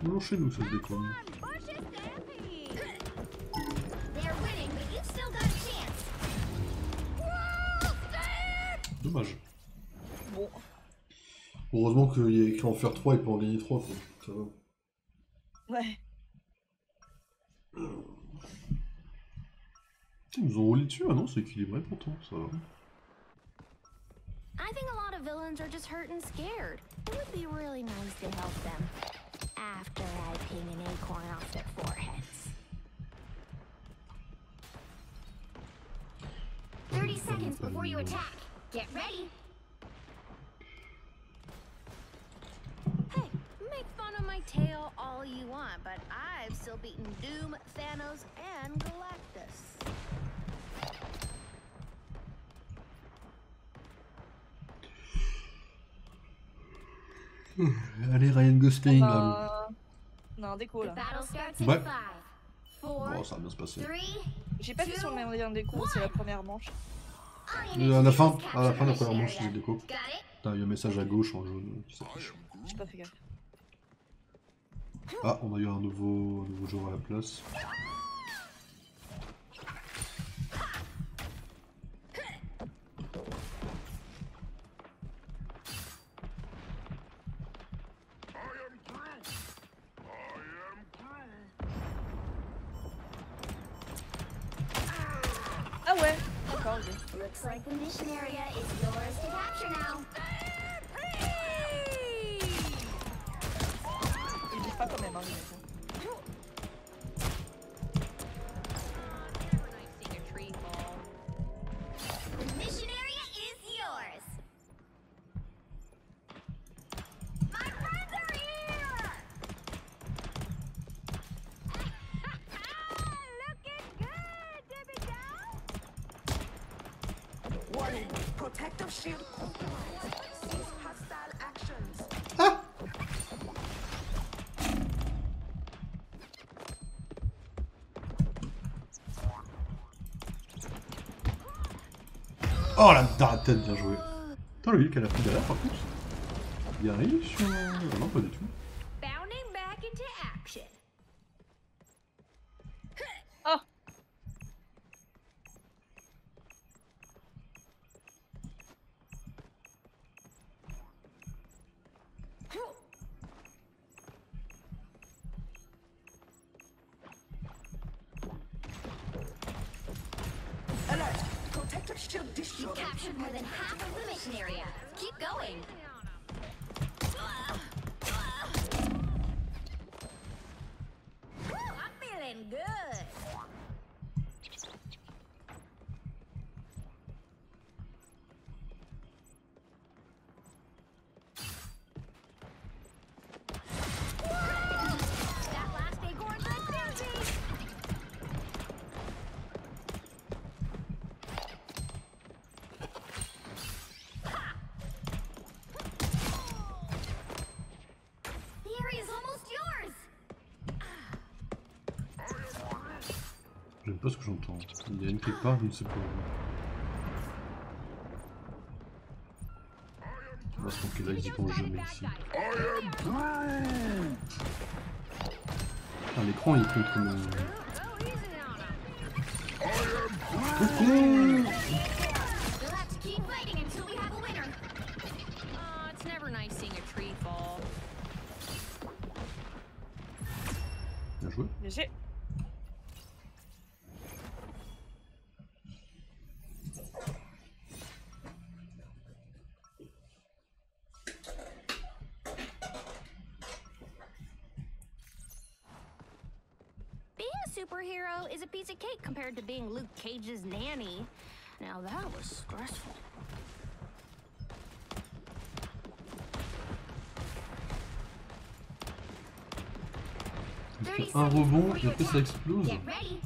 Non, chez nous ça se déconne. Dommage. Bon. Heureusement qu'il y a écrit en faire 3 et pas en gagner 3 quoi. Ça va. Ouais. Ils nous ont roulé dessus, ah non, c'est équilibré pourtant, ça va. I think a lot of villains are just hurt and scared. It would be really nice to help them after I ping an acorn off their foreheads. 30 seconds before you attack. Get ready. Hey, make fun of my tail all you want, but I've still beaten Doom, Thanos, and Galactus. Allez, Ryan Gosling là. On a un déco là. Ouais. Bon, ça va bien se passer. J'ai pas fait sur le même déco, c'est la première manche. À la fin de la première manche, j'ai déco. Putain, il y a un message à gauche en jaune qui s'affiche. J'ai pas fait gaffe. Ah, on a eu un nouveau joueur à la place. Ah ouais, d'accord, ok. Looks like the mission area is yours to capture now. Ils disent pas quand même, hein, les mecs. The mission area is yours. My friends are here. Looking good, Debbie Dow. Warning! Protective shield compromised. Cease hostile actions. Oh la tête, bien joué. Putain, le Hulk elle a pris derrière par contre. Il arrive sur... Ah non, pas du tout. Bounding back into action. You captured more than half of the mission area. Keep going. I'm feeling good. That last acorn's a doozy. The area's almost yours. J'aime pas ce que j'entends. Il y a une quelque part, je ne sais pas où. On va se manquer là, ils y pensent jamais ici. Ah, l'écran il contre mon... Coucou. You'll have to keep fighting until we have a winner. It's never nice seeing a tree fall. Bien joué. GG. Being a superhero is a piece of cake compared to being Luke Cage's nanny. Now that was stressful. Il fait un rebond et après ça explose. Get ready.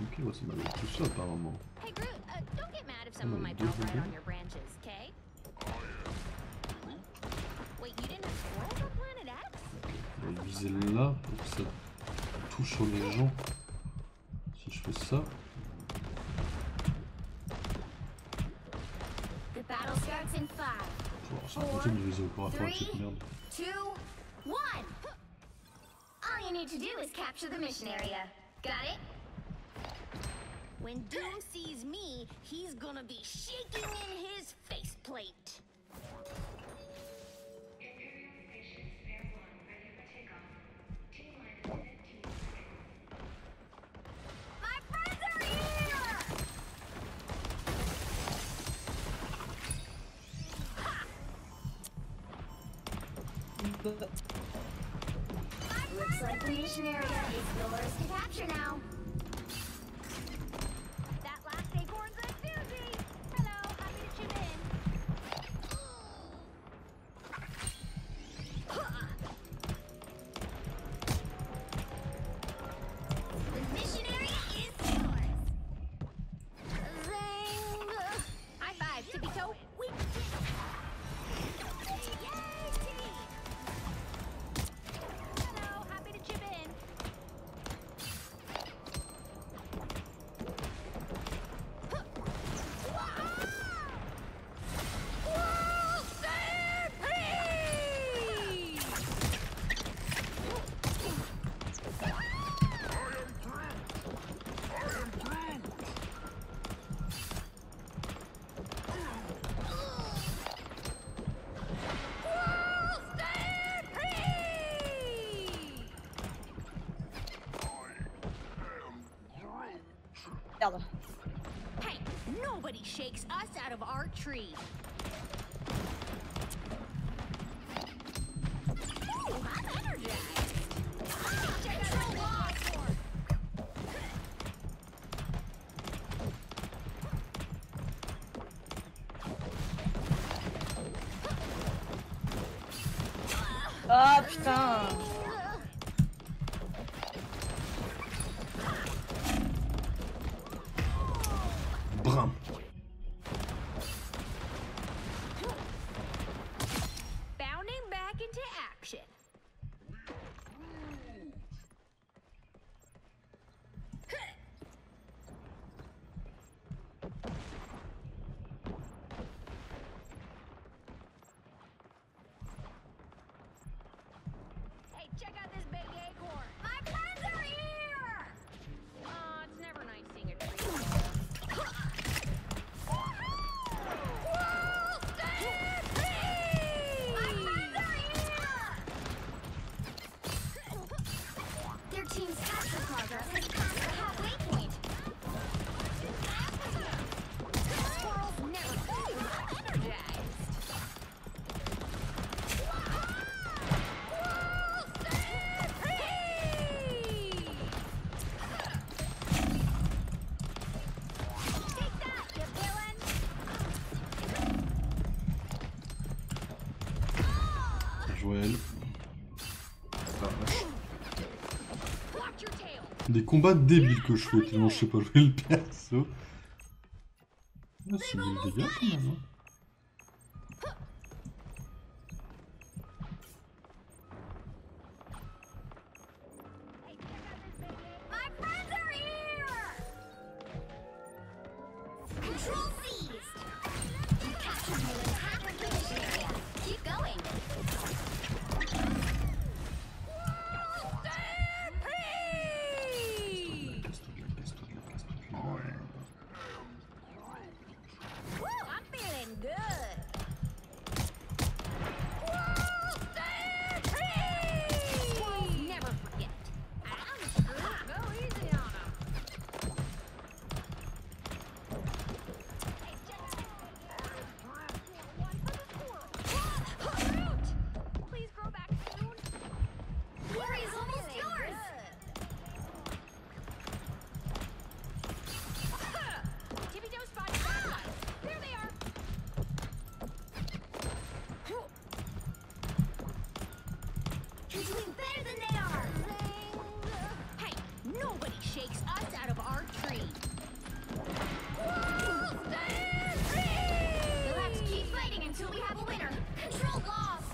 Ok, ouais, c'est mal tout ça apparemment. Hey Groot, don't get mad if someone might bounce right on your branches, okay? Wait, you didn't have squirrels on Planet X? On va viser là pour que ça touche sur les gens. Si je fais ça. The battle starts in 5, Oh, c'est impossible de viser au corps à corps avec cette merde. 2, 1. All you need to do is capture the mission area. Got it? When Doom sees me, he's gonna be shaking in his faceplate. My friends are here! Looks like the mission area is yours to capture now. That last acorn's a doozy. Hello, happy to chip in. The mission area is yours. Zing! High five, tippy toe. We did it. Yay, team! Hello, happy to chip in. World Stampede! World Stampede! Merde. Hey, nobody shakes us out of our tree. Ooh, I'm energized. Check out our wall form. Ah putain. Brin. Bounding back into action. Hey, check out this big acorn. My friends are here! It's never nice seeing a tree fall. Des combats débiles que je fais, tellement je sais pas jouer le perso. Ah, c'est des dégâts quand même. Hein. My friends are here! Control seized! You captured more than half of the mission area. Keep going. I'm feeling good. Never forget. Go easy on 'em. Please grow back soon. Glory is almost yours. Tippy toe spot. There they are. You're doing better than they are. Hey, nobody shakes us out of our tree. You'll have to keep fighting until we have a winner. Control lost.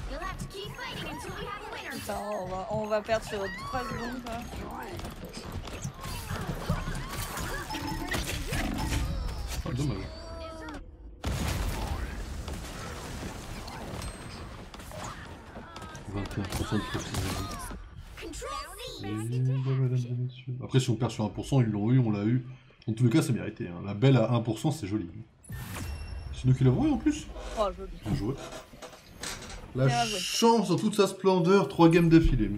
You'll have to keep fighting until we have a winner. Putain, on va perdre sur 3 secondes. Quoi. Ah, dommage. Après, si on perd sur 1%, ils l'ont eu, on l'a eu. En tous les cas, c'est mérité. Hein. La belle à 1%, c'est joli. C'est nous qui l'avons eu en plus. Oh, joli. Bien joué. La Bien joué. chance dans toute sa splendeur, 3 games d'affilée.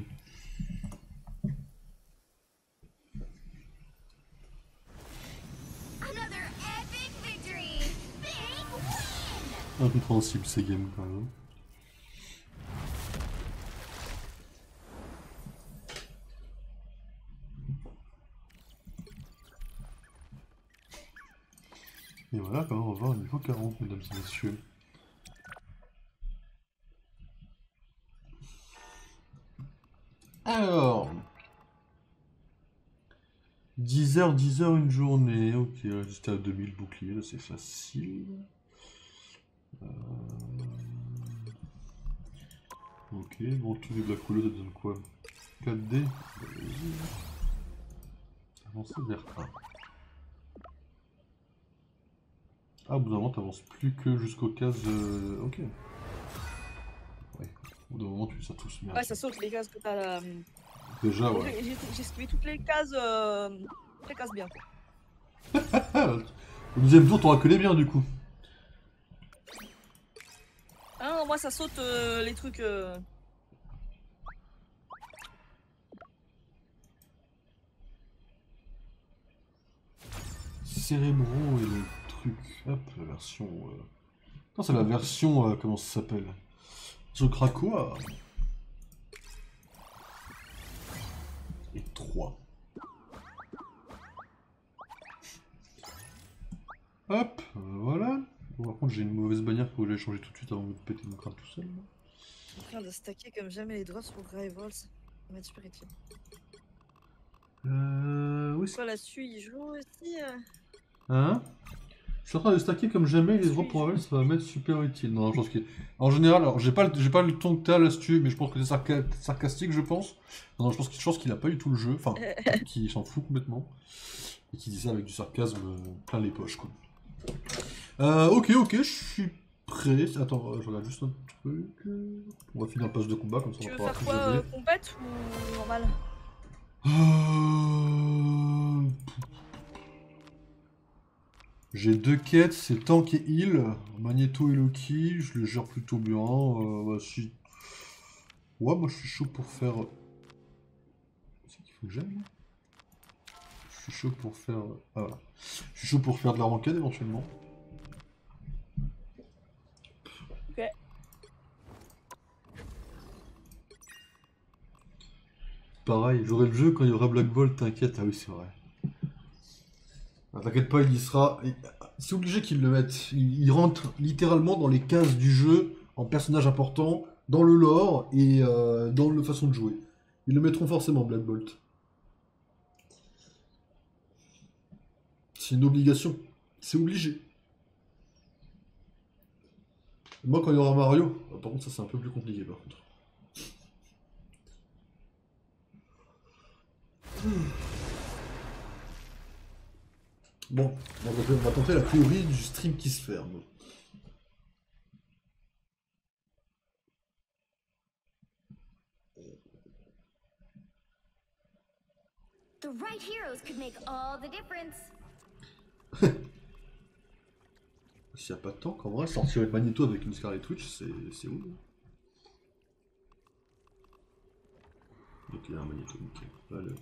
Another epic victory. Big win. Incompréhensible ces games quand même. Et voilà, quand même, on va voir au niveau 40, mesdames et messieurs. Alors... 10 heures une journée. Ok, là j'étais à 2000 boucliers, là c'est facile. Ok, bon, tous les Black Hole, ça donne quoi? 4D. Avancer vers 1. Ah, au bout d'un moment, t'avances plus que jusqu'aux cases. Ok. Ouais. Au bout d'un moment, tu ça tous. Ouais, ça saute les cases que t'as là. Déjà, ouais. J'ai skippé toutes les cases bien. Au deuxième tour, t'auras que les biens du coup. Ah non, moi ça saute les trucs. Cérébraux et le truc. Hop, la version. Non, c'est la version. Comment ça s'appelle? The Krakoa. Et 3. Hop, voilà. Bon, par contre, j'ai une mauvaise bannière pour que j'aille changer tout de suite avant de péter mon crâne tout seul. Je suis en train de stacker comme jamais les drops pour Grave Balls. Ça va être super utile. Oui, c'est... Quoi là-dessus, il joue aussi Hein? Je suis en train de stacker comme jamais les drops pour Ravel, ça va m'être super utile. Non, je pense que... En général, alors j'ai pas le ton que t'as là-dessus, mais je pense que c'est sarcastique, je pense. Non, je pense qu'il a pas eu tout le jeu, enfin, qu'il s'en fout complètement. Et qu'il dit ça avec du sarcasme plein les poches, quoi. Ok, je suis prêt. Attends, je regarde juste un truc. On va finir le pass de combat, comme ça Tu on veux va faire pouvoir quoi, plus compète ou normal? J'ai 2 quêtes, c'est Tank et Heal. Magneto et Loki, je les gère plutôt bien. Ouais, moi je suis chaud pour faire... C'est qu'il faut que j'aille. Je suis chaud pour faire... Ah voilà. Je suis chaud pour faire de la ranked éventuellement. Ok. Pareil, j'aurai le jeu quand il y aura Black Ball, t'inquiète. Ah oui, c'est vrai. Ah, t'inquiète pas, il y sera... C'est obligé qu'ils le mettent. Il rentre littéralement dans les cases du jeu en personnage important dans le lore et dans la façon de jouer. Ils le mettront forcément, Black Bolt. C'est une obligation. C'est obligé. Moi, quand il y aura Mario, par contre, ça c'est un peu plus compliqué par contre. Bon, on va tenter la théorie du stream qui se ferme. The right heroes could make all the difference. S'il n'y a pas de temps, qu'en vrai, sortir Magneto avec une Scarlet Witch, c'est ouf. Donc il y a un Magneto, nickel. Allez.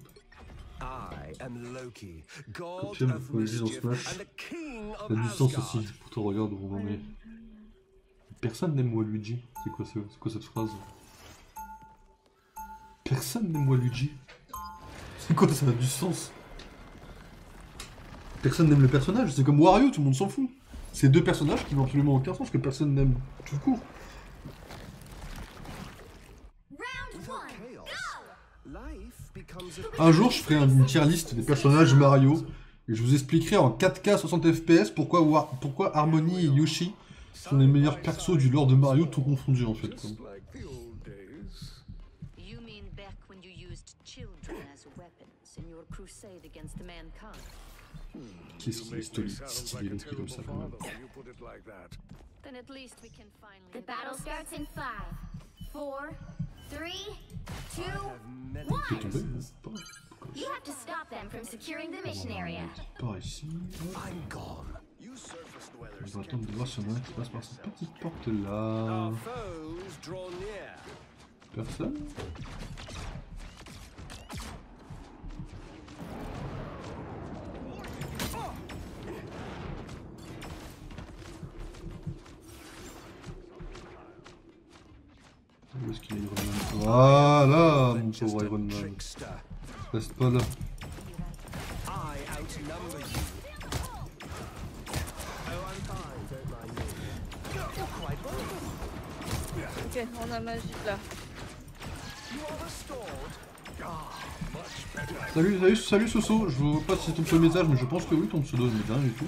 Comme tu aimes, faut le dire dans Smash. Il y a du sens aussi, pourtant regarde où on en est. Personne n'aime Waluigi. C'est quoi cette phrase? Personne n'aime Waluigi. C'est quoi, ça a du sens? Personne n'aime le personnage, c'est comme Wario, tout le monde s'en fout. C'est deux personnages qui n'ont absolument aucun sens, que personne n'aime tout court. Un jour, je ferai une tier list des personnages Mario, et je vous expliquerai en 4K 60 FPS pourquoi Harmony et Yoshi sont les meilleurs persos du lore de Mario, tout confondu en fait. Quoi. Qu'est-ce qui est stylé l'esprit comme ça quand même. The battle starts in 5, 4, 3, 2, 1. T'es tombé? You have to stop them from securing the mission area. Par ici. On va attendre de voir si on a un qui passe par cette petite porte là. Personne? Où est-ce qu'il est Iron Man? Voilà, mon pauvre Iron Man. Reste pas là. Ok, on a magique là. Salut Soso, je vois pas si c'est ton pseudo message, mais je pense que oui, ton pseudo est bien et tout.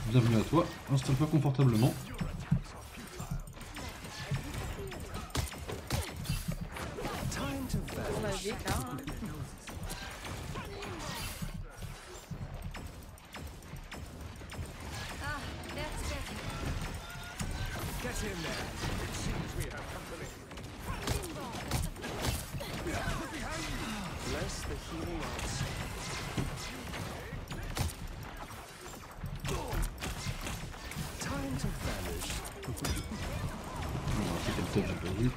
Bienvenue à toi, installe-toi confortablement. On magique là. J'ai pas vu.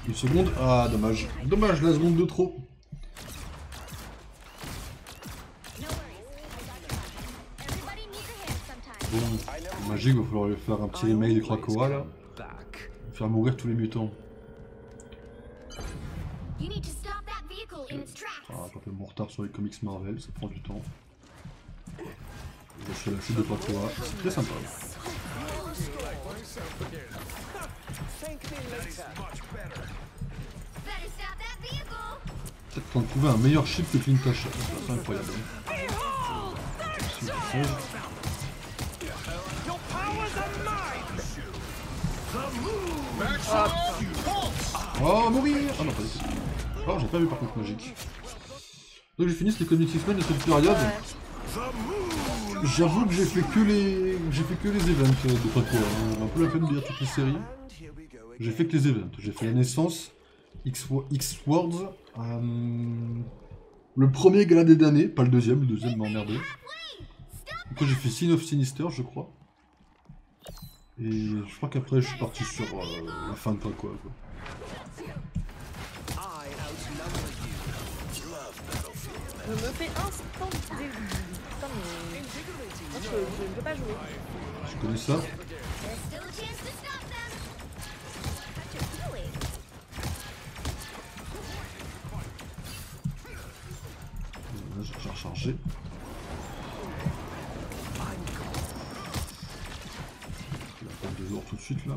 Une seconde. Ah, dommage. Dommage, la seconde de trop. Bon, magique, il va falloir lui faire un petit remake de Krakoa là. Faire mourir tous les mutants. Ah, j'ai un peu mon retard sur les comics Marvel, ça prend du temps. Je suis à la suite de Krakoa, c'est très sympa. Peut-être qu'on trouver un meilleur chip que Clint Tasha, c'est incroyable. Oh, mourir! Ah non, pas du tout. Oh, j'ai pas vu par contre magique. Donc j'ai fini les comics X-Men de cette période. J'avoue que j'ai fait que les events de Krakoa. J'ai un peu la peine de lire toutes les séries. J'ai fait que les events. J'ai fait la naissance, X-Words, le premier gala des damnés, pas le deuxième m'a emmerdé. Après j'ai fait Sin of Sinister, je crois. Et je crois qu'après je suis parti sur la fin de Krakoa. Je me fais instant début. Putain mais... je ne peux pas jouer. Je connais ça. Là j'ai rechargé. lourd tout de suite là.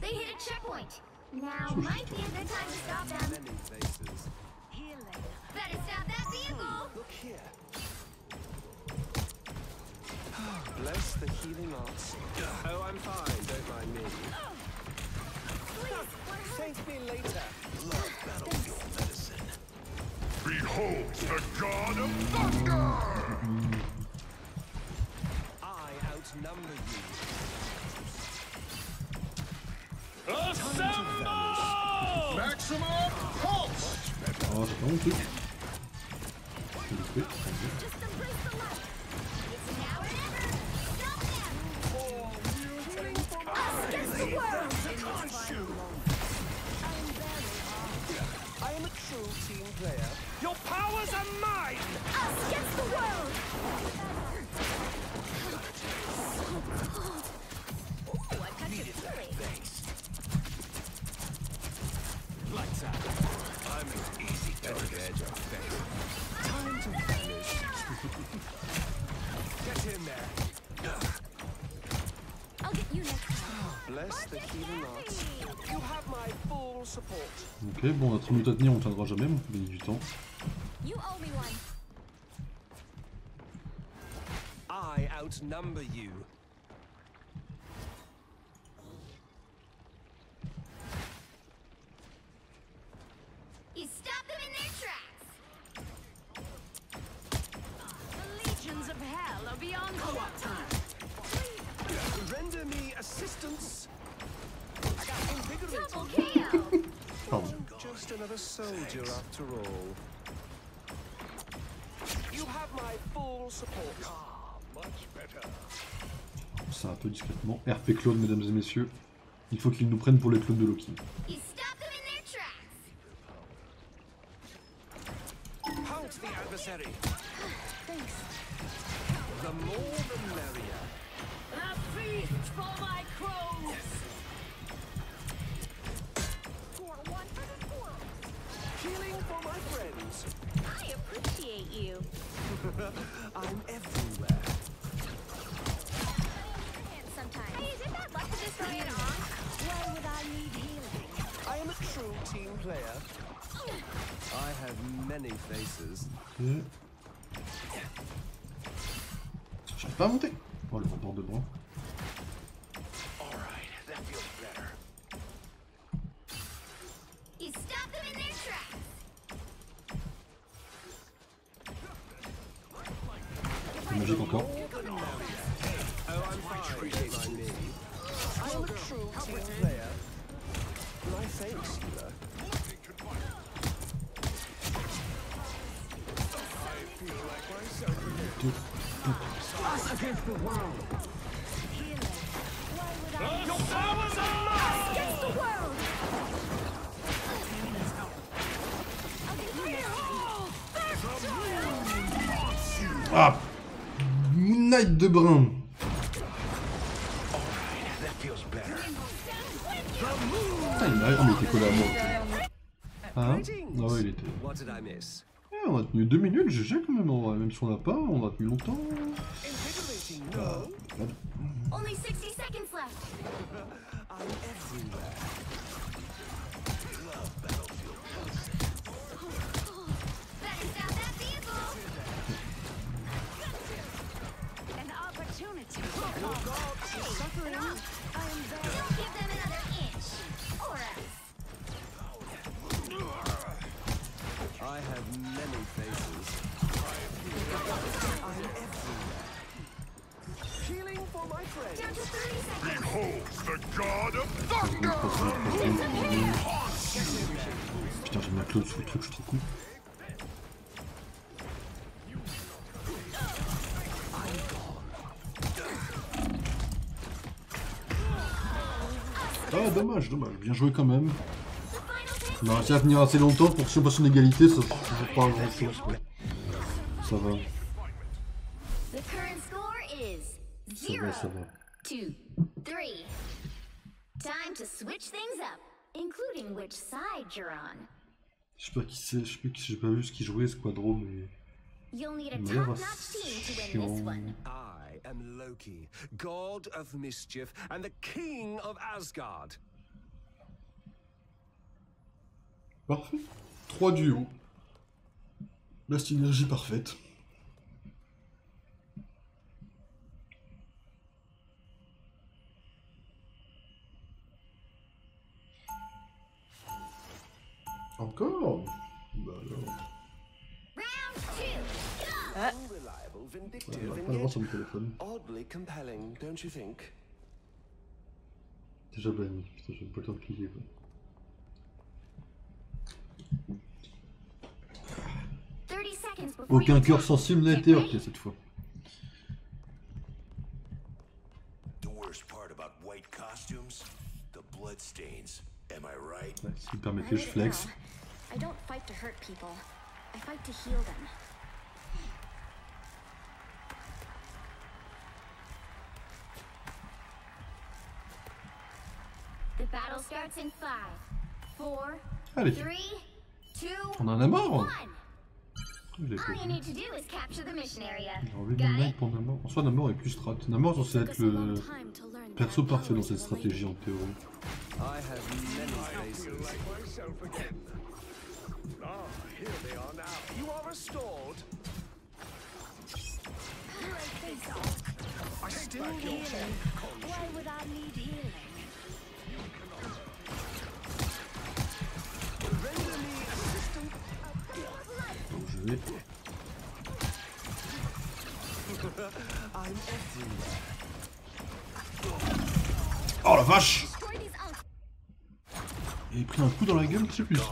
They hit a checkpoint. Now might be a good time to stop them. Many faces. Better stop that vehicle. Look here. Bless the healing arts. Oh, I'm fine. Don't mind me. Thank me later. Love battlefield medicine. Behold the god of thunder! I outnumber you. Maximum pulse! Oh, c'est pas mon truc. C'est le truc. Just embrace the light. It's now or never. Stop them. Us against the world. I am a true team player. Your powers are mine! Us against the world. Ooh, I cut your feelings. Lights out. I'm an easy target. Time to vanish. Get in there. I'll get you next time. Bless the healing arts. You have my full support. Ok, bon, on a 30 minutes à tenir, on tiendra jamais, on peut gagner du temps. You owe me one. I outnumber you. You stop them in their tracks. The legions of hell are beyond co-op time. Render me assistance. I got Double invigorated. KO. Pardon. Just another soldier after all. You have my full support. Ah, much better. Ça un peu discrètement. RP clone, mesdames et messieurs. Il faut qu'ils nous prennent pour les clones de Loki. You stop them in their tracks. Pound the adversary. Thanks. The more the merrier. A feast for my crows. Pour one for the squirrel. Healing for my friends. I appreciate you. I'm everywhere. Sometimes. Hey, isn't that luck to just bring it on? Why would I need healing? I am a true team player. I have many faces. Ok. J'arrive pas à monter. Oh, le rapport de bras. Alright, that feels better. You stop them in their tracks. C'est magique encore. Oh, I'm fine. Don't mind me. I am a true team player. My thanks, healer. Against the world. Ah, Moon Knight de Brun. Alright, that feels better. Ah, il a été collé à moi. Hein? Ah ouais, il était... What did I miss? Eh, on a tenu 2 minutes, GG quand même, en vrai. Même si on n'a pas, on a tenu longtemps. Invigorating, no? Only 60 seconds left. I'm everywhere. Better stop that vehicle. An opportunity. Your gods are suffering. Don't give them another inch. Or else. I have many faces. I'm everywhere. Healing for my friends. Down to 30 seconds. Behold the god of thunder! Putain, j'ai mis un clone sur le truc, je suis trop con. Ah, dommage, dommage. Bien joué quand même. On a réussi à tenir assez longtemps pour que si on passe en égalité, ça ne change pas grand chose. Quoi. Ça va. The current score is Ça 0, va, ça va. 2, 3. Time to switch things up, including which side you're on. Je sais pas qui c'est, je sais pas qui, j'ai pas vu ce qui jouait, Squadro, mais... You'll need a Il m'a l'air top-notch team to win this chiant. one. I am Loki, god of mischief and the king of Asgard. Parfait. 3 duos. La synergie parfaite. Encore? Bah alors. Unreliable, vindictive, J'arrive and pas à voir yet sur mon téléphone. oddly compelling, don't you think? Déjà banni. Putain, j'ai pas le temps de cliquer quoi. 30 seconds before Aucun you cœur attack. sensible n'a été heurté cette fois. The worst part about white costumes? The bloodstains. Am I right? Ouais, s'il me permet I que je read it flex. now. I don't fight to hurt people. I fight to heal them. The battle starts in 5, 4, Allez, 3, 2, on en a marre. 1. Je l'ai All fait. you need to do is capture the mission area. J'ai enlevé Got Midnight it? pour Namor. En soi, Namor est plus strat. Namor est censé Took être us a long le time to learn perso that parfait dans powers cette were stratégie en related. théorie. I have many faces. Myself again. Ah, here they are now. You are restored. I still need Healing. Why would I need healing? render me assistance. Donc je vais. I'm everywhere. Oh la vache! Destroy these out. Il a pris un coup dans la gueule, c'est plus ça.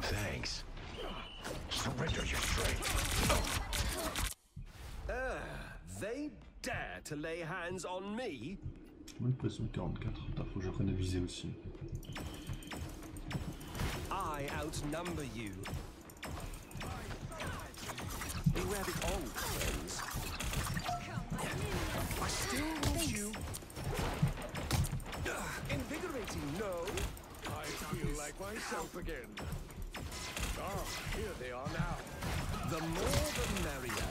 Thanks. Surrender your strength. They dare to lay hands on me? Bonne pression 44. Putain, faut que j'apprenne à viser aussi. I outnumber you. Beware the old friends. I still need you. Invigorating, no? I feel like myself again. Ah, here they are now. The more the merrier.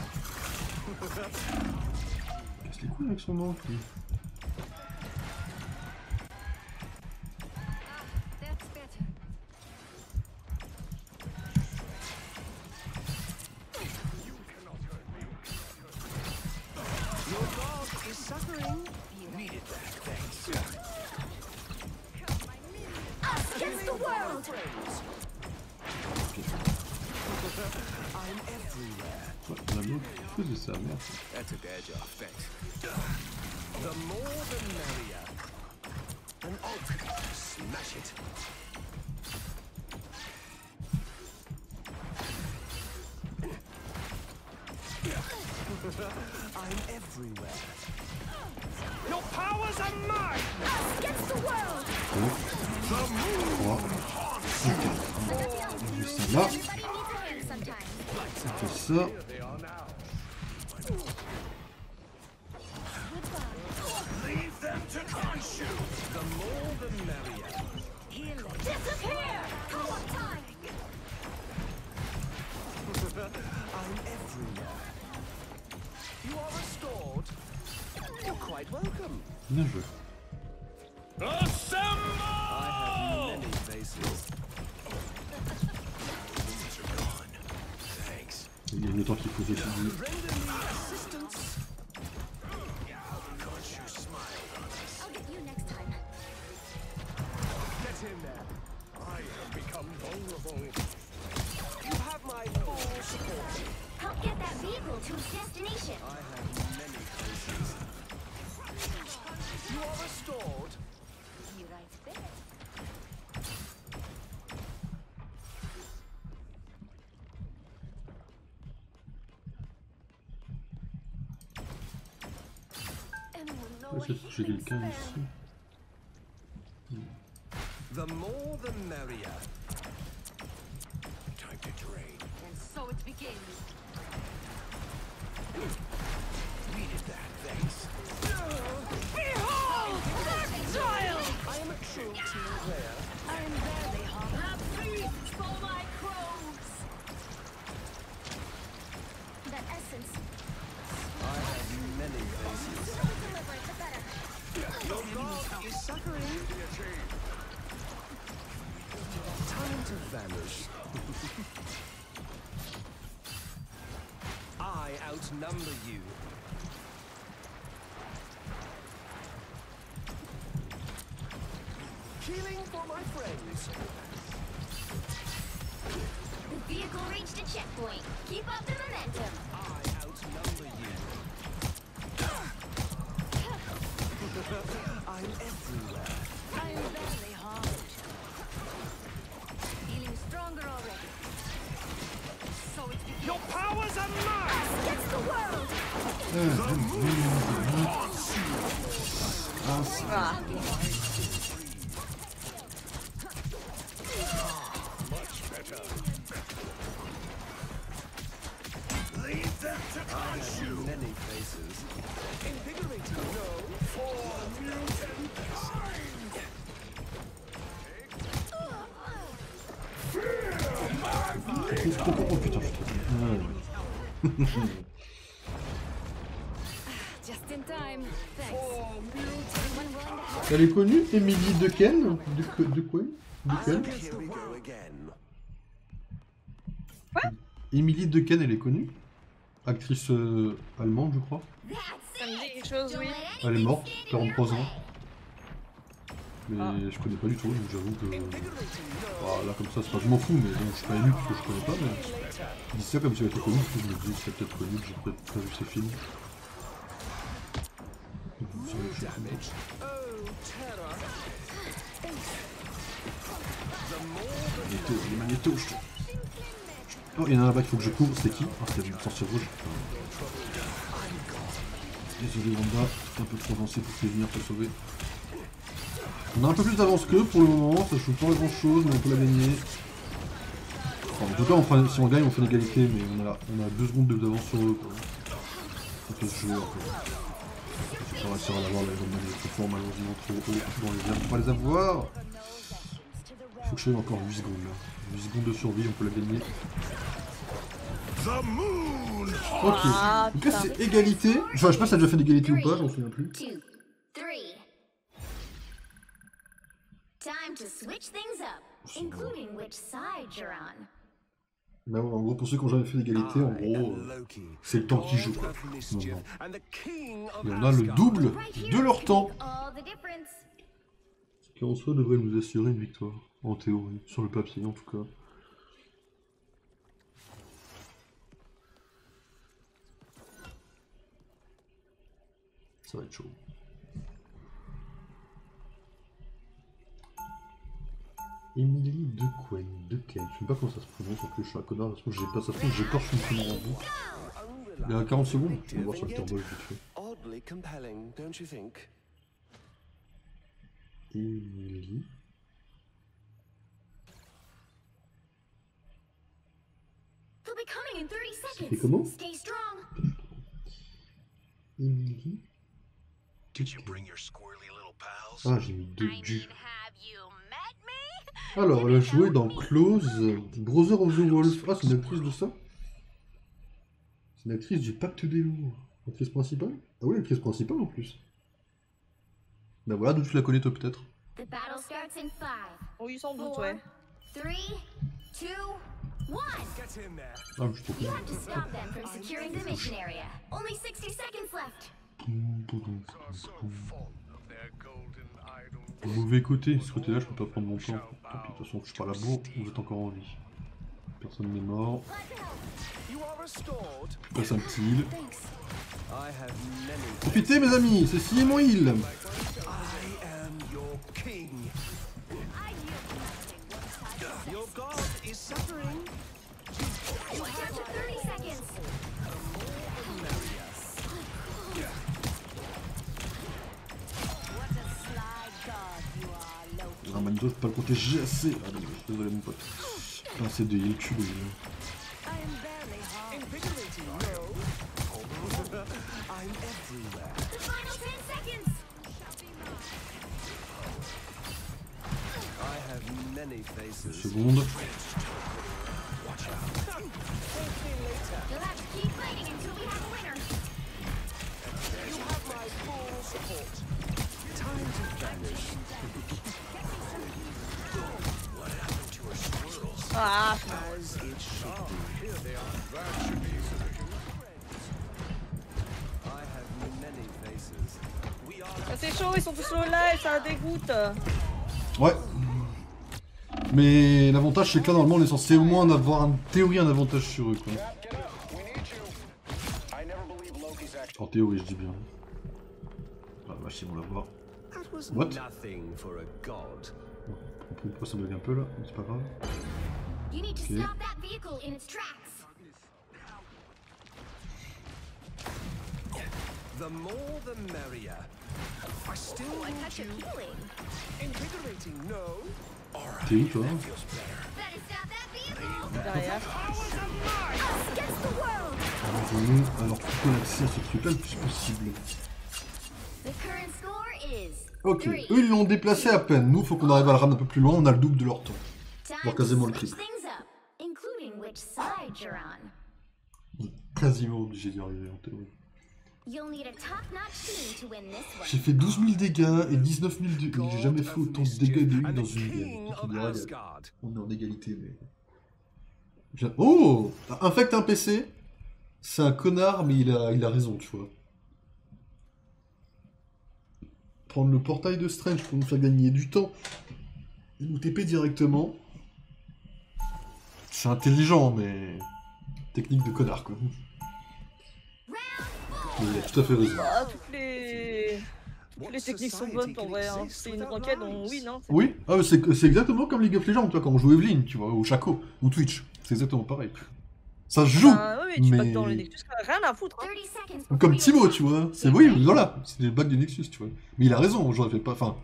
Casse les couilles avec son nom, lui. That's better. Your god is suffering. Needed that, thanks. Us against the world. Friends. I'm everywhere. Ouais, on a bien faisait ça, merde. That's a dead job, thanks. The more the merrier. An oak. Smash it. I'm everywhere. Your powers are mine! Us against the world. 3, 4, 5. On fait ça là. Everybody needs a hand sometimes. On fait ça. Here they are now. Leave them to consume. The more the merrier. Healing. Disappear. Come on, time. I'm everywhere. You are restored. You're quite welcome. Bien joué. I have many faces. These are gone. Thanks. Il y a le temps qu'il faut aussi. Render me assistance. Because you smiled on us. I'll get you next time. Get in there. I have become vulnerable. You have my full support. Help get that vehicle to its destination. I have many faces. You are restored. He writes better. Anyone know Je what vais essayer de toucher healing quelqu'un spell? ici. The more the merrier. Time to drain. And so it begins. Needed that, thanks. Behold! That child! I am a true team player. I'm barely home. A feast for my crows! That essence. I have many faces. is suffering. Time to vanish. I outnumber you. Healing for my friends. The vehicle reached a checkpoint. Keep up the momentum. I outnumber you. I'm everywhere. I'm very hard. Feeling stronger already. So it's begins. Your powers are mine! Against the world! Ah. Much better. Leave them to crush you. Many places. Invigorating, no. For mutant kind. Oh putain, Just in time. Thanks. Anyone willing to help? Elle est connue, Emily Dequesne? Dequesne? Here we go again. Emily Dequesne, elle est connue? Actrice allemande, je crois. Ça me dit quelque chose, oui. Elle est morte, 43 ans. Mais je connais pas du tout, donc j'avoue que... Voilà, comme ça, c'est pas... Je m'en fous, mais bon, je suis pas ému parce que je connais pas, mais... Je dis ça comme si elle était connue, parce que je me dis c'est peut-être connu, que j'ai peut-être pas vu ses films. Les magnétos, je te... Oh, il y en a là-bas qu'il faut que je couvre, c'est qui? Ah, c'est une sorcière rouge. Désolé Wanda, c'est un peu trop avancé pour prévenir, pour sauver. On a un peu plus d'avance qu'eux pour le moment, ça joue pas grand chose, mais on peut la gagner. Enfin, en tout cas, si on gagne, on fait l'égalité, mais on a 2 secondes d'avance sur eux. On peut se jouer après. Je vais réussir à l'avoir, là, ils ont trop fort, malheureusement trop haut dans les airs, on va pas les avoir. Il faut que je fasse encore 8 secondes là. 8 secondes de survie, on peut la gagner. The moon. Ok, Ah, donc là putain. c'est égalité. Enfin, je sais pas si ça a déjà fait l'égalité ou pas, j'en souviens plus. 2, 3. Time to switch things up, including which side you're on. Mais ouais, en gros, pour ceux qui ont jamais fait l'égalité, en gros, c'est le temps qui joue quoi. Maintenant. Et on a le double de leur temps. All the difference. Ce qui en soi devrait nous assurer une victoire, en théorie, sur le papier en tout cas. Ça va être chaud. Emily Dequesne, je sais pas comment ça se prononce en plus, je suis un connard, parce que j'ai pas ça se trouve, j'écorche son prénom en bout. Il y a 40 secondes, on va voir sur le turbo vite fait. Oddly compelling, don't you think? Emily. They'll be coming in 30 Et comment? seconds. Stay strong. Emily. Did you bring your squirrely little pals? Ah, j'ai mis 2 du. Have you met me? Alors, elle a joué dans Close, Brother of the Wolf. Ah, c'est une actrice de ça? C'est une actrice du Pacte des Loups. Actrice principale? Ah oui, actrice principale en plus. Bah voilà, d'où tu la connais toi peut-être. The battle starts in 5, Oui, sans doute, ouais. 3, 2, 1. Get in there. Ah, je suis trop You content. have to stop them from securing the mission area. Only 60 seconds left. Are so fond of their golden idol. Au mauvais côté, ce côté-là, je peux pas prendre mon temps. Tant pis, de toute façon, je suis pas la bourre, vous êtes encore en vie. Personne n'est mort. You are restored. Passe un petit heal. I have many. Profitez mes amis, ceci est mon heal. I am your king. Your god is suffering. You have 30 seconds. What a sly god you are, Loki. Ramanizo, je peux pas le protéger assez. Ah, désolé mon pote. Pas assez de heal, cul de heal. I am barely harmed. Invigorating, no. I'm everywhere. The final 10 seconds. I have many faces. Seconde. You'll have to keep fighting until we have a winner. You have my full support. Time to Ah, As it should be. Here they are. That should be sufficient. I have many faces. We are c'est chaud, ils sont tous au live, ça dégoûte. Ouais. Mais l'avantage c'est que là normalement on est censé au moins avoir en théorie un avantage sur eux quoi. En théorie je dis bien. Ah vache ils vont l'avoir. That was What? nothing for a god. Pourquoi ça bug un peu là? C'est pas grave. You need to Okay. stop that vehicle in its tracks. The more the merrier. I still I need catch it you. peeling. Invigorating, no? T'es où toi? Better stop that vehicle. Derrière. Us against the world. Venons alors plutôt l'accès à ce truc là le plus possible. The current score is Ok, 3. eux ils l'ont déplacé à peine, nous faut qu'on arrive à le ramener un peu plus loin, on a le double de leur temps. Time Voire to quasiment le switch triple. things up, including which side you're on. On est quasiment obligé d'y arriver en théorie. You'll need a top-notch team to win this one. J'ai fait 12 000 dégâts et 19 000 de... J'ai jamais fait autant de dégâts de lui and dans the une king game. of On dirait, Asgard. on est en égalité mais... Oh! Infecte un PC. C'est un connard mais il a raison tu vois. Prendre le portail de Strange pour nous faire gagner du temps. Et nous TP directement. C'est intelligent mais... Technique de connard quoi. Mais il a tout à fait raison. Ah, toutes les techniques sont bonnes pour vrai. Hein. C'est une requête, on win. Hein. Oui, ah, c'est exactement comme League of Legends, toi, quand on joue Evelyn, tu vois, ou Shaco, ou Twitch. C'est exactement pareil. Ça se joue, Ah, oui, tu mais... back dans les Nexus, rien à foutre. Hein. 30 seconds before Comme your Timo, attack. tu vois. C'est oui, voilà, c'est des bacs de Nexus, tu vois. Mais il a raison, j'aurais fait pas... Enfin...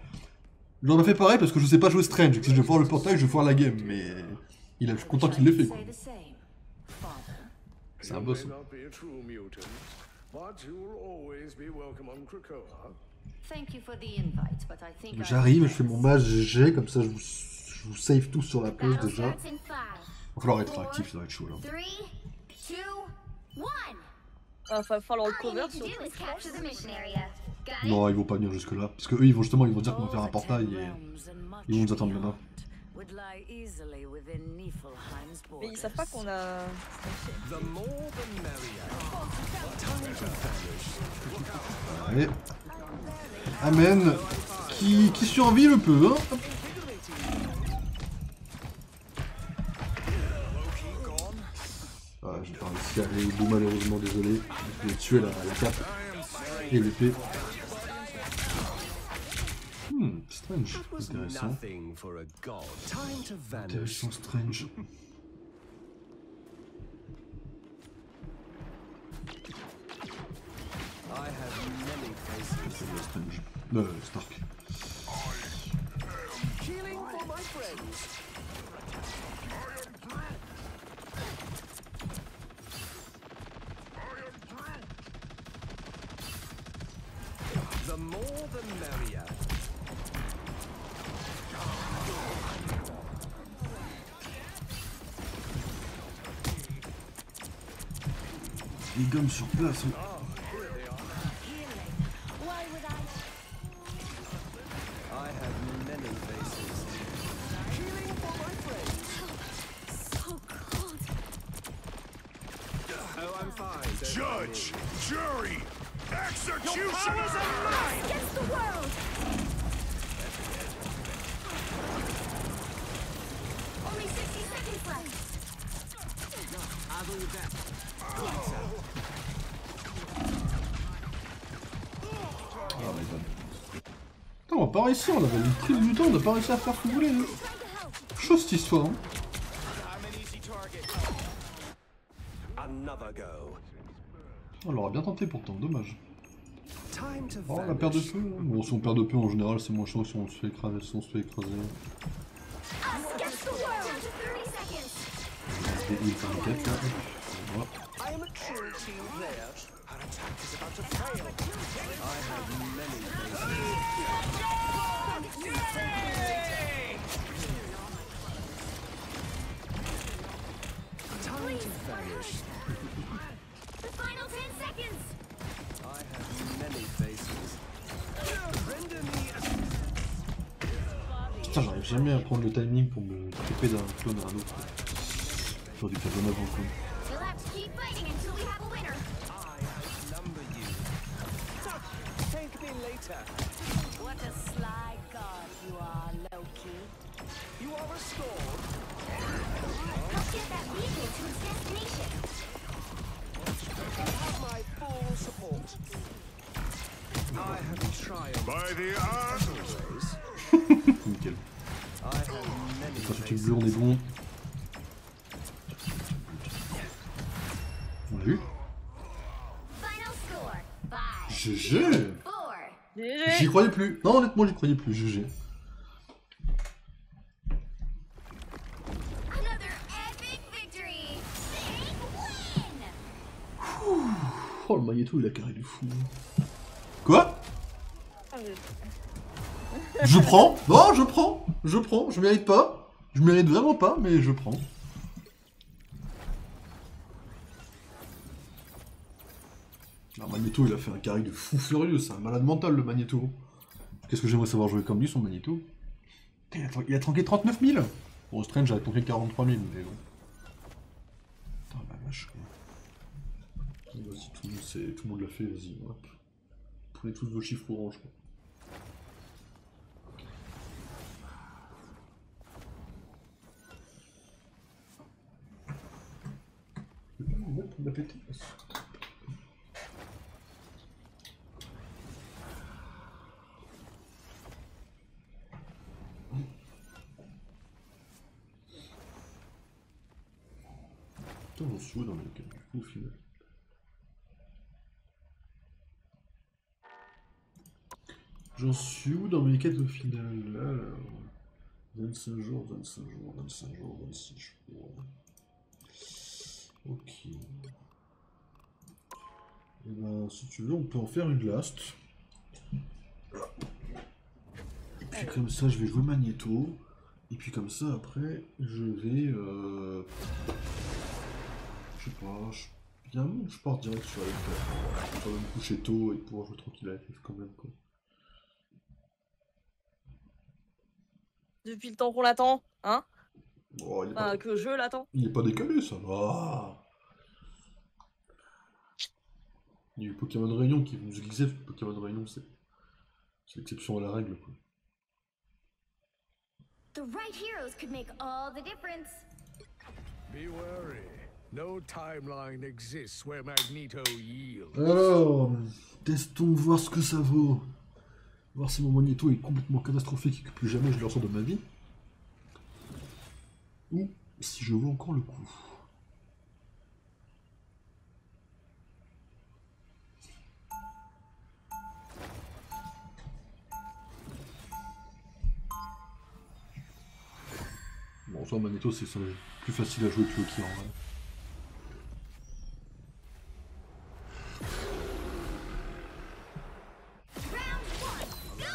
J'aurais fait pareil parce que je sais pas jouer Strange, et que si je vais voir le portail, je vais voir la game, mais... Je suis content qu'il l'ait fait, quoi. C'est un boss. You may not be a true mutant, but you will always be welcome on Krakoa. Thank you for the invite, but I think J'arrive, je fais mon mage GG, comme ça je vous save tous sur la pause Battle déjà. starts in 5, Va falloir être actif, ça va être chaud là. 3, 2, 1. Ah, va falloir le All you cover need si to on do peut. is capture the mission area. Got it? Non, ils vont pas venir jusque là, parce que eux ils vont justement ils vont dire qu'on va faire un portail et ils vont nous attendre là-bas. Mais ils savent pas qu'on a. The more the merrier. Time to vanish. Allez. Amen. Qui survit le peu, hein. Ah, j'ai pas réussi à aller au bout malheureusement, désolé. Je vais tuer la cape et l'épée. Strange. That was Intéressant. nothing for a god. Time to vanish. Intéressant, Strange. I have many faces. Strange. Stark. Healing for my friends. The more the merrier. Les gommes sur place. Why would I? I have many faces. Healing for my friends. So cold. Oh, I'm fine. Don't Judge, jury, executioner! Against the world. Only 60 seconds left. I believe that. Ah, my god. Putain, on va pas réussir, on avait le prix du temps, on a pas réussi à faire ce qu'on voulait. Hein. Chaud cette histoire. Hein. Another go. On l'aura bien tenté pourtant, dommage. Time to Oh, la perte de vanish. peu. Hein. Bon, si on perd de peu en général, c'est moins chaud si on se fait écraser. Si on se fait écraser. Us against the world. Down to 30 seconds. Et il fait une quête là. Voilà. I am a true team player. Our attack is about to fail. I have many faces. Time to vanish. The final 10 seconds. I have many faces. Render me a... Putain, j'arrive jamais à prendre le timing pour me tromper d'un clone à un autre. J'aurais dû faire bien avant quoi. We'll have to keep fighting until we have a winner. I outnumber you. Thank me later. What a sly god you are, Loki. You are restored. Let's get that vehicle to its destination. You have my full support. I have triumphed. By the art. Nickel. I have many Quand tu bleu, on est bon. On l'a eu. Final score 5, GG. 4. J'y croyais plus. Non, honnêtement, j'y croyais plus. GG. Another epic victory. Big win. Oh, le Magneto, il a carré du fou. Quoi? Ah, Je prends. Non, je prends. Je prends. Je mérite pas. Je mérite vraiment pas, mais je prends. Ah, Magneto, il a fait un carré de fou furieux. C'est un malade mental, le Magneto. Qu'est-ce que j'aimerais savoir jouer comme lui, son Magneto? Putain, il a tanké 39 000. Bon, Strange, j'avais tanké 43 000, mais bon. Putain, la vache, quoi. Vas-y, tout le monde l'a fait, vas-y. Hop. Prenez tous vos chiffres orange, quoi. Hop, on a pété. Putain, j'en suis où dans les cas du coup au final? J'en suis où dans mes quêtes au final? Alors, 25 jours, 25 jours, 25 jours, 26 jours. Ok. Et ben, si tu veux, on peut en faire une last. Et puis comme ça, je vais jouer Magneto. Et puis comme ça, après, je vais... Je sais pas, il y a un moment où je pars direct sur FF. Je vais me coucher tôt et pouvoir jouer tranquille à FF quand même, quoi. Depuis le temps qu'on l'attend, hein? Oh, Enfin, que je l'attends. il est pas décalé, ça va. Il y a eu Pokémon Réunion qui nous glissait. Pokémon Réunion, c'est l'exception à la règle, quoi. The right heroes could make all the difference. Be wary. No timeline exists where Magneto yields. Alors, testons voir ce que ça vaut. Voir si mon Magneto est complètement catastrophique et que plus jamais je le ressors de ma vie. Ou si je vaux encore le coup. Bon, ça, Magneto, c'est plus facile à jouer que Loki en vrai.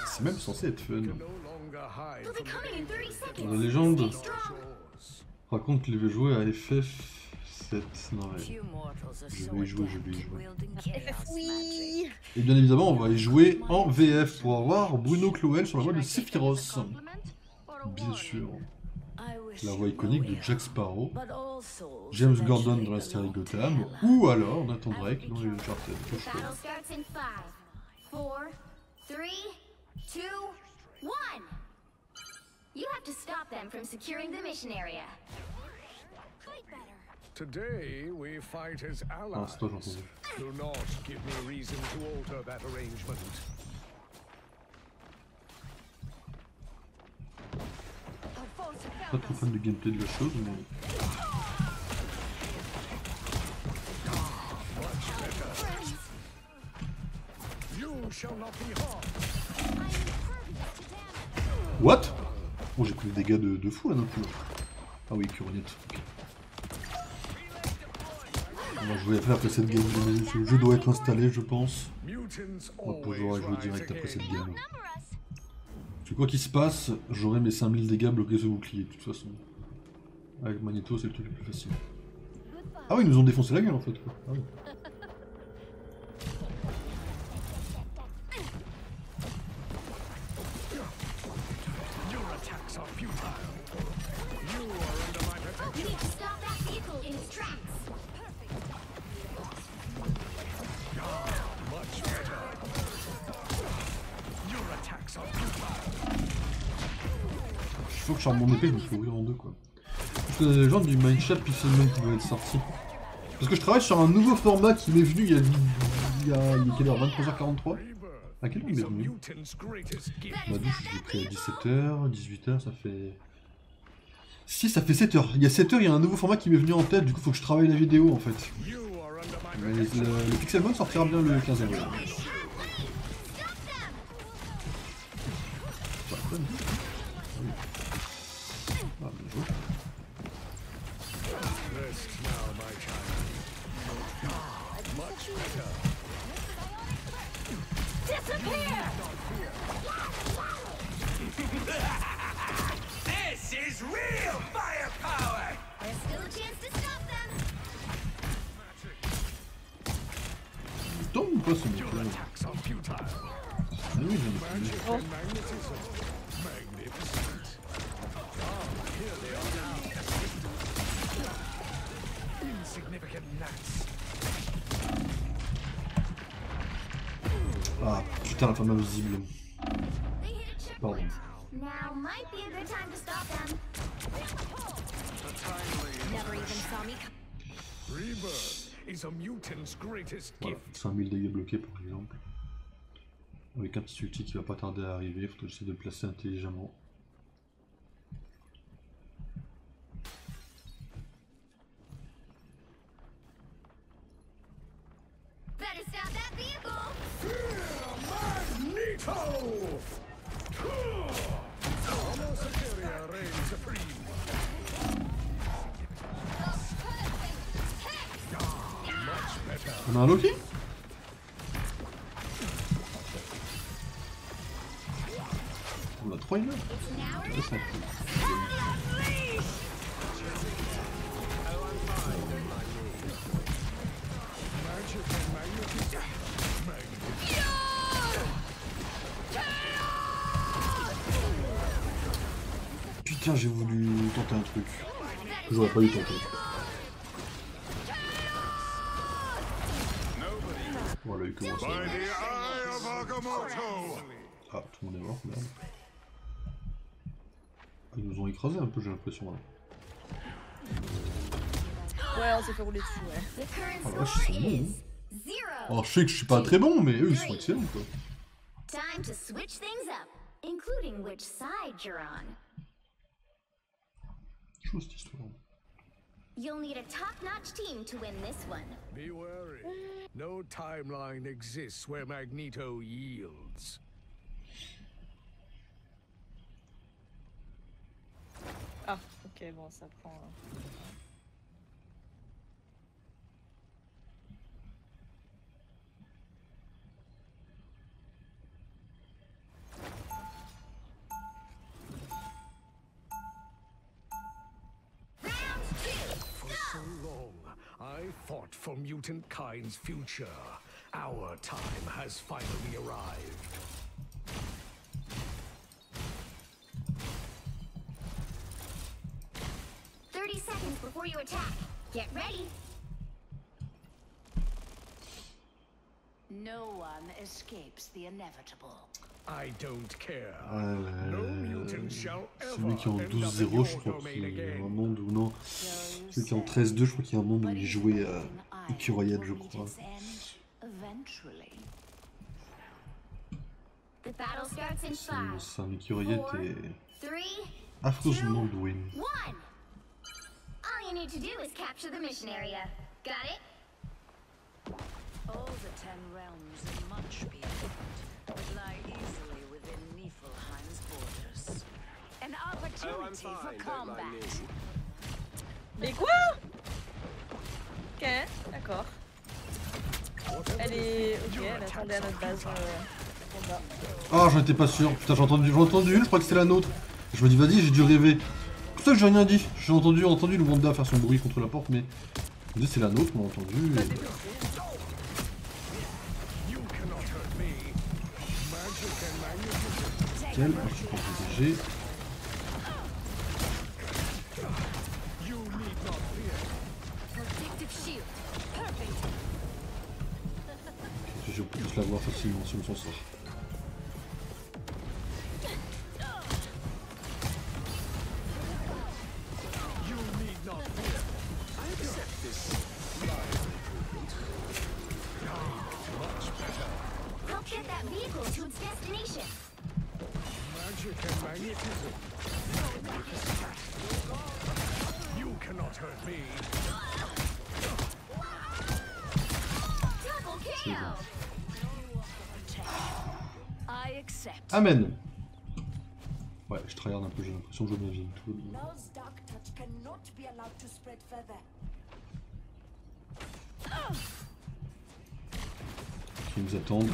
C'est même censé être fun. No longer hide They'll be from coming in 30 seconds. La légende Stay strong. shores. raconte qu'il veut jouer à FF7. Non, ouais. Few mortals are Je so vais y jouer, je adept vais y at jouer. wielding chaos magic. Oui. Et bien évidemment, on va y jouer en VF pour avoir Bruno Cloel sur la voix de Sephiroth. Bien sûr. I wish La you voix iconique no de ill, Jack Sparrow, but all souls James Gordon eventually dans la série belong to Gotham, hell. ou alors Nathan Drake dans les Uncharted. The Quel choix. battle starts in 5, 4, 3, 2, 1. You have to stop them from securing the mission area. Fight better. Today we fight as Ah, allies. c'est toi, j'ai entendu. Do not give me reason to alter that arrangement. Pas trop fan du gameplay de la chose, mais... You shall not be harmed. What? Oh, j'ai pris des dégâts de fou là d'un coup. Ah oui, Curionnette. Ok. On va jouer après cette game. Le jeu doit être installé, je pense. Mutants On va pouvoir always jouer rise direct après cette again. game. Tu sais quoi qu'il se passe, j'aurai mes 5000 dégâts bloqués sur bouclier, de toute façon. Avec Magneto, c'est le truc le plus facile. Ah oui, ils nous ont défoncé la gueule en fait. Quoi. Ah oui. Your attacks fois que je sors mon épée, je me fais ouvrir en deux quoi. Parce que les gens du Mindshop Pixelmon qui doivent être sortis. Parce que je travaille sur un nouveau format qui m'est venu il y a quelle heure, 23h43. À quelle heure il m'est venu? Ma douche, je l'ai pris à 17h, 18h, ça fait... Si, ça fait 7h. Il y a 7h, il y a un nouveau format qui m'est venu en tête, du coup faut que je travaille la vidéo en fait. Mais le Pixelmon sortira bien le 15 avril. Ah, bien joué. This is real firepower! There's still a chance to stop them. Il tombe ou pas ce mec là? Ah oui, j'en ai plus. Oh. Ah putain, la femme invisible. They hit a checkpoint. Pardon. Now might be a good time to stop them. Never even saw me come. Rebirth is a mutant's greatest Voilà, gift. 5000 dégâts bloqués par exemple. Avec un petit ulti qui va pas tarder à arriver, faut essayer de le placer intelligemment. Better stop that vehicle. Magneto! Homo Superior reigns supreme. Much better. On a un Loki? On a 3 immeubles. Ça, c'est cool. Putain, j'ai voulu tenter un truc que j'aurais pas dû tenter. Voilà, il commence à... Ah, tout le monde est mort, merde. Ils nous ont écrasé un peu, j'ai l'impression là. Ouais, on s'est fait rouler dessus, ouais. The current Ah, vache, score ils sont bons, is hein. 0. Alors, je sais que je suis pas très bon, mais eux, ils sont excellents quoi. Time to switch things up, including which side you're on. Chaud cette histoire. You'll need a top-notch team to win this one. Be wary. No timeline exists where Magneto yields. Ah, ok, bon, ça prend... For so long, I fought for mutant kind's future. Our time has finally arrived. Seconds before you attack. Get ready. No one escapes the inevitable. I don't care. No mutant shall Celui qui est en ever end up 12-0, in your je crois domain qu'il y a again. un monde où non. Celui qui est en 13-2, je crois qu'il y a un monde où il jouait à Ikuriad, je crois. The battle starts in 5, C'est un Ikuriad 4, et 3, affreusement doué. 1. All you need to do is capture the mission area. Got it? All the 10 realms and much beyond lie easily within Niflheim's borders. An opportunity for combat. Mais quoi? Ok, d'accord. Elle est... Ok, elle attendait à notre base. Combat. Ah, j'en étais pas sûr. Putain, j'ai entendu une, je crois que c'était la nôtre. Je me dis, vas-y, j'ai dû rêver. C'est pour ça que j'ai rien dit. J'ai entendu le Wanda faire son bruit contre la porte, mais... Je me dis, c'est la nôtre, on a entendu. Et... Nickel, je suis pas protégé. Je peux plus la voir facilement si on s'en sort. that vehicle to its destination. Magic and magnetism. You cannot hurt me. Double kill. I accept. Amen. Ouais, je tryhard un peu, j'ai l'impression de jouer ma vie. Now's dark touch cannot be allowed to spread further. Ils nous attendent.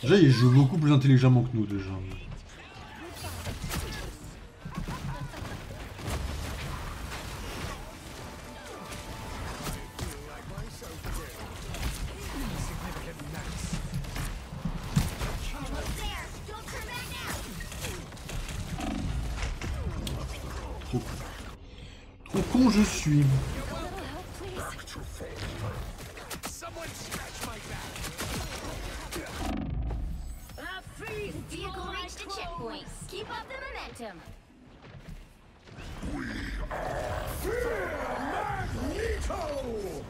Déjà, ils jouent beaucoup plus intelligemment que nous, déjà. Trop con je suis. Vehicle reached the checkpoint. Keep up the momentum. Magneto!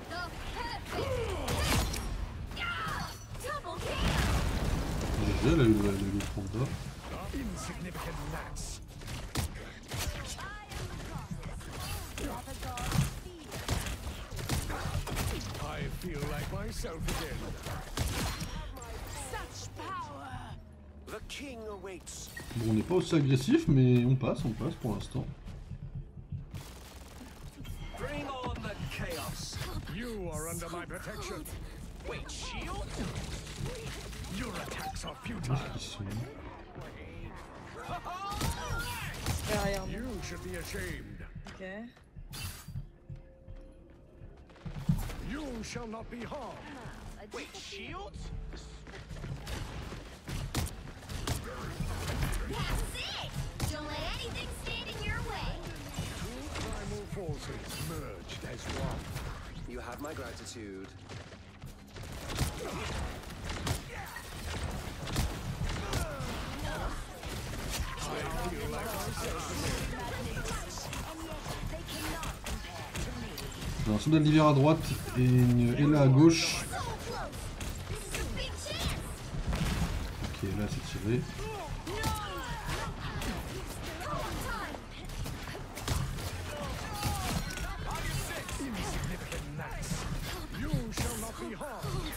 The perfect. Double kill. GG, elle a eu le panda. Insignificant gnats. I feel like myself again. Such power. The king awaits. Bon, on n'est pas aussi agressif, mais on passe pour l'instant. Bring on the chaos. You are under my protection. Wait, shield? Your attacks are futile. Ils sont... Derrière nous. You should be ashamed. Ok. You shall not be harmed. Wait, shield? That's it. Don't let anything stand in your way. Two primal forces merged as one. You have my gratitude. I feel like myself again. J'ai un soldat d'hiver à droite et une Ella à gauche. Ok, là c'est tiré. Insignificant gnats. You shall not be harmed.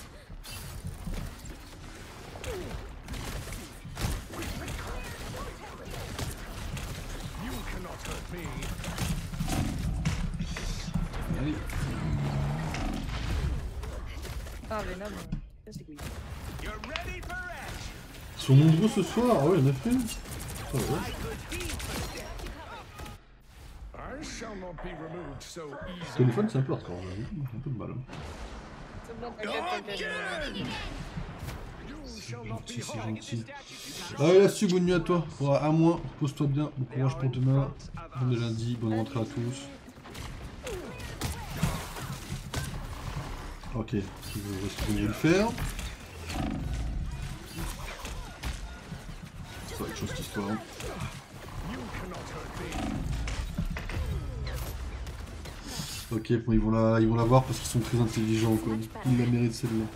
You cannot hurt me. Allez. Ah, Venom. C'est couilles. You're ready for action. Ils sont nombreux ce soir. Ah ouais, il y en a fait. Ça va. I shall not be removed so Le easily. téléphone c'est un peu hardcore, j'avoue. Un peu de mal. C'est bon, t'inquiète. You shall not Gentil, be c'est harmed. gentil. Allez là-dessus, bonne nuit à toi. À moins, pose-toi bien. Bon courage pour demain. Bon lundi, bonne rentrée à tous. Ok, je vais ce qu'on veut le faire. C'est pas quelque chose cette histoire. You cannot hurt me. Ok, bon, ils vont la voir parce qu'ils sont très intelligents quoi. Ils la méritent celle-là.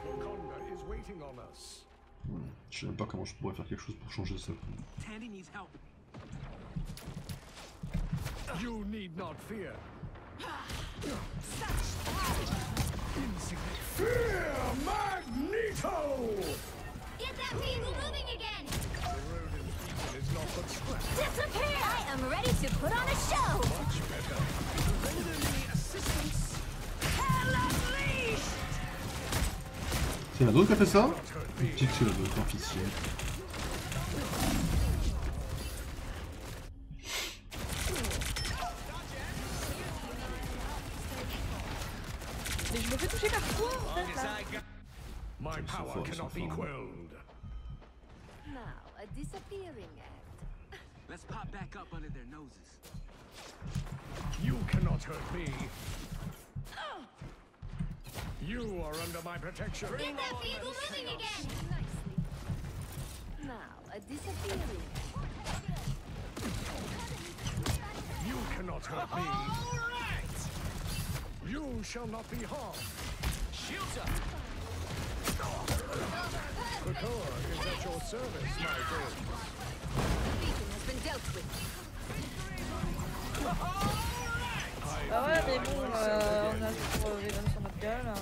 Wakanda is waiting on us. Je sais même pas comment je pourrais faire quelque chose pour changer ça. Tandy needs help. You need not fear. Insignificant. Fear Magneto! Get that vehicle moving again. The road in Eden is not but scratch. Disappear. I am ready to put on a show. Much better. C'est la d'autre qui a fait ça? Une petite c'est la d'autre officielle. Mais je me fais toucher par quoi en fait là? My power cannot be quelled. Now, a disappearing act. Let's pop back up under their noses. You cannot hurt me. You are under my protection. Get that vehicle moving again. Nicely. Now, a disappearing act. You cannot hurt me. You shall not be harmed. Shields up. Krakoa is at your service, my friend. Beacon has been dealt with. Ah ouais, mais bon, on a toujours les guns sur notre gueule.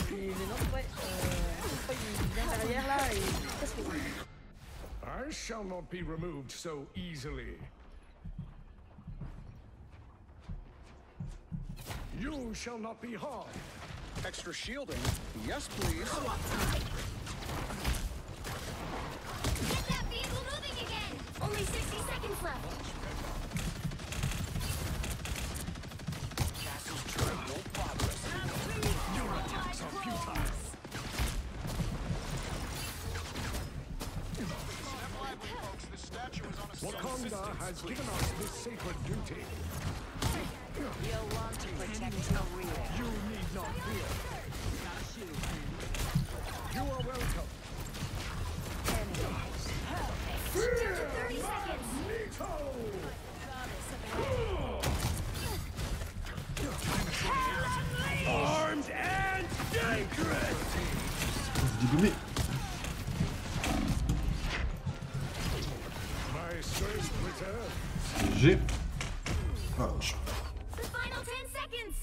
Et les lances, ouais, une fois il vient derrière là et il casse les couilles. I shall not be removed so easily. You shall not be harmed. Extra shielding? Yes, please. Get that vehicle moving again! Only 60 seconds left. Castle's turret, no progress. Your attacks are futile. Wakanda has given us this sacred duty. You'll want to protect your rear. You need not fear. You are welcome. 30 seconds. Armed and dangerous. Dégommé. My strength returns. J'ai. Ah, The final 10 seconds.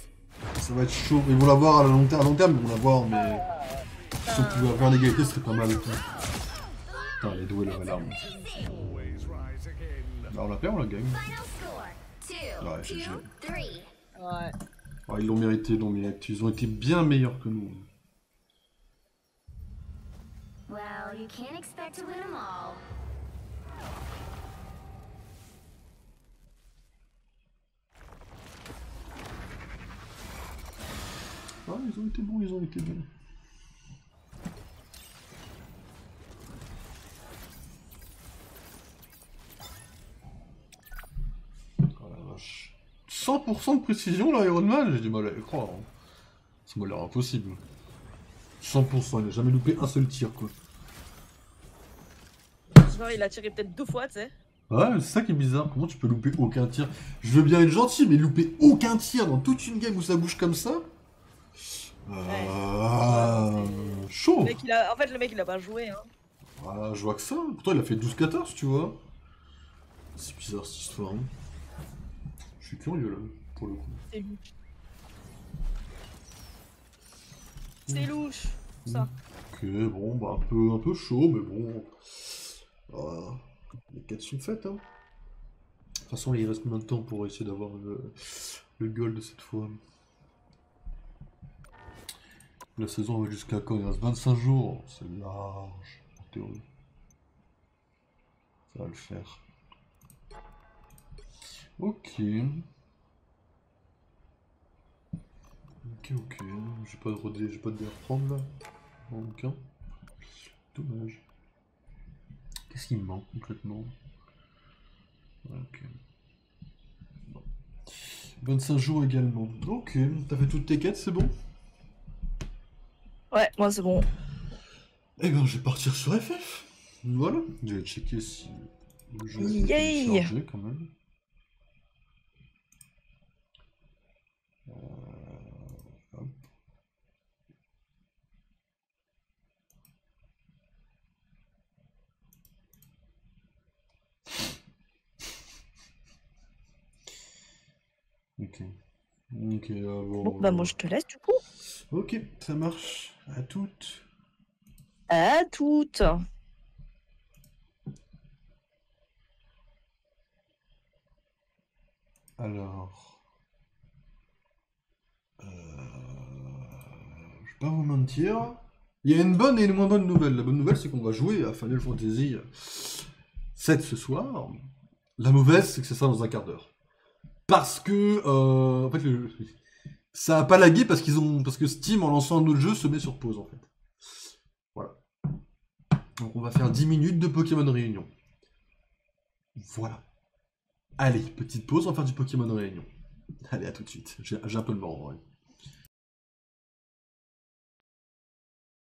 ça va être chaud. Ils vont l'avoir à long terme, ils vont l'avoir, mais. Si on pouvait avoir l'égalité, ce serait pas mal. Putain, les doués, leur alarme. Always rise again. Bah, on l'a perdu, on la gagne. Final score. 2, Ouais, GG. 2, 3. Ouais. Ah, ils l'ont mérité, ils ont été bien meilleurs que nous. Well, you can't expect to win them all. Ah, ils ont été bons, ils ont été bons. Oh la vache. 100% de précision là, Iron Man, j'ai du mal à y croire. Hein. Ça m'a l'air impossible. 100%, il a jamais loupé un seul tir quoi. Genre, il a tiré peut-être 2 fois, tu sais. Ouais, c'est ça qui est bizarre. Comment tu peux louper aucun tir? Je veux bien être gentil, mais louper aucun tir dans toute une game où ça bouge comme ça? Chaud! Le mec, en fait, le mec, il a pas joué, hein. Ah, je vois que ça. Pourtant, il a fait 12-14, tu vois. C'est bizarre cette histoire. Hein. Je suis curieux là, pour le coup. C'est louche. C'est louche, ça. Ok, bon, bah un peu chaud, mais bon. Les quêtes sont faites, hein. De toute façon, il reste combien de temps pour essayer d'avoir le gold cette fois? La saison va jusqu'à quand? Il reste 25 jours. C'est large, en théorie. Ça va le faire. Ok. Ok. J'ai pas de dé à reprendre là. Aucun. Dommage. Qu'est-ce qui me manque concrètement? Ok. Bon. 25 jours également. Ok. T'as fait toutes tes quêtes, c'est bon? Ouais, moi c'est bon. Eh ben, je vais partir sur FF. Voilà. Je vais checker si le jeu est Yay. téléchargé quand même. Hop. Ok. Ok, Bon, bah moi je te laisse du coup. Ok, ça marche. À toutes. À toutes. Alors... Je vais pas vous mentir. Il y a une bonne et une moins bonne nouvelle. La bonne nouvelle, c'est qu'on va jouer à Final Fantasy 7 ce soir. La mauvaise, c'est que ça sera dans un quart d'heure. Parce que... en fait, ça a pas lagué parce que Steam, en lançant un autre jeu, se met sur pause, en fait. Voilà. Donc on va faire 10 minutes de Pokémon Réunion. Voilà. Allez, petite pause, on va faire du Pokémon Réunion. Allez, à tout de suite. J'ai un peu le mort, en vrai.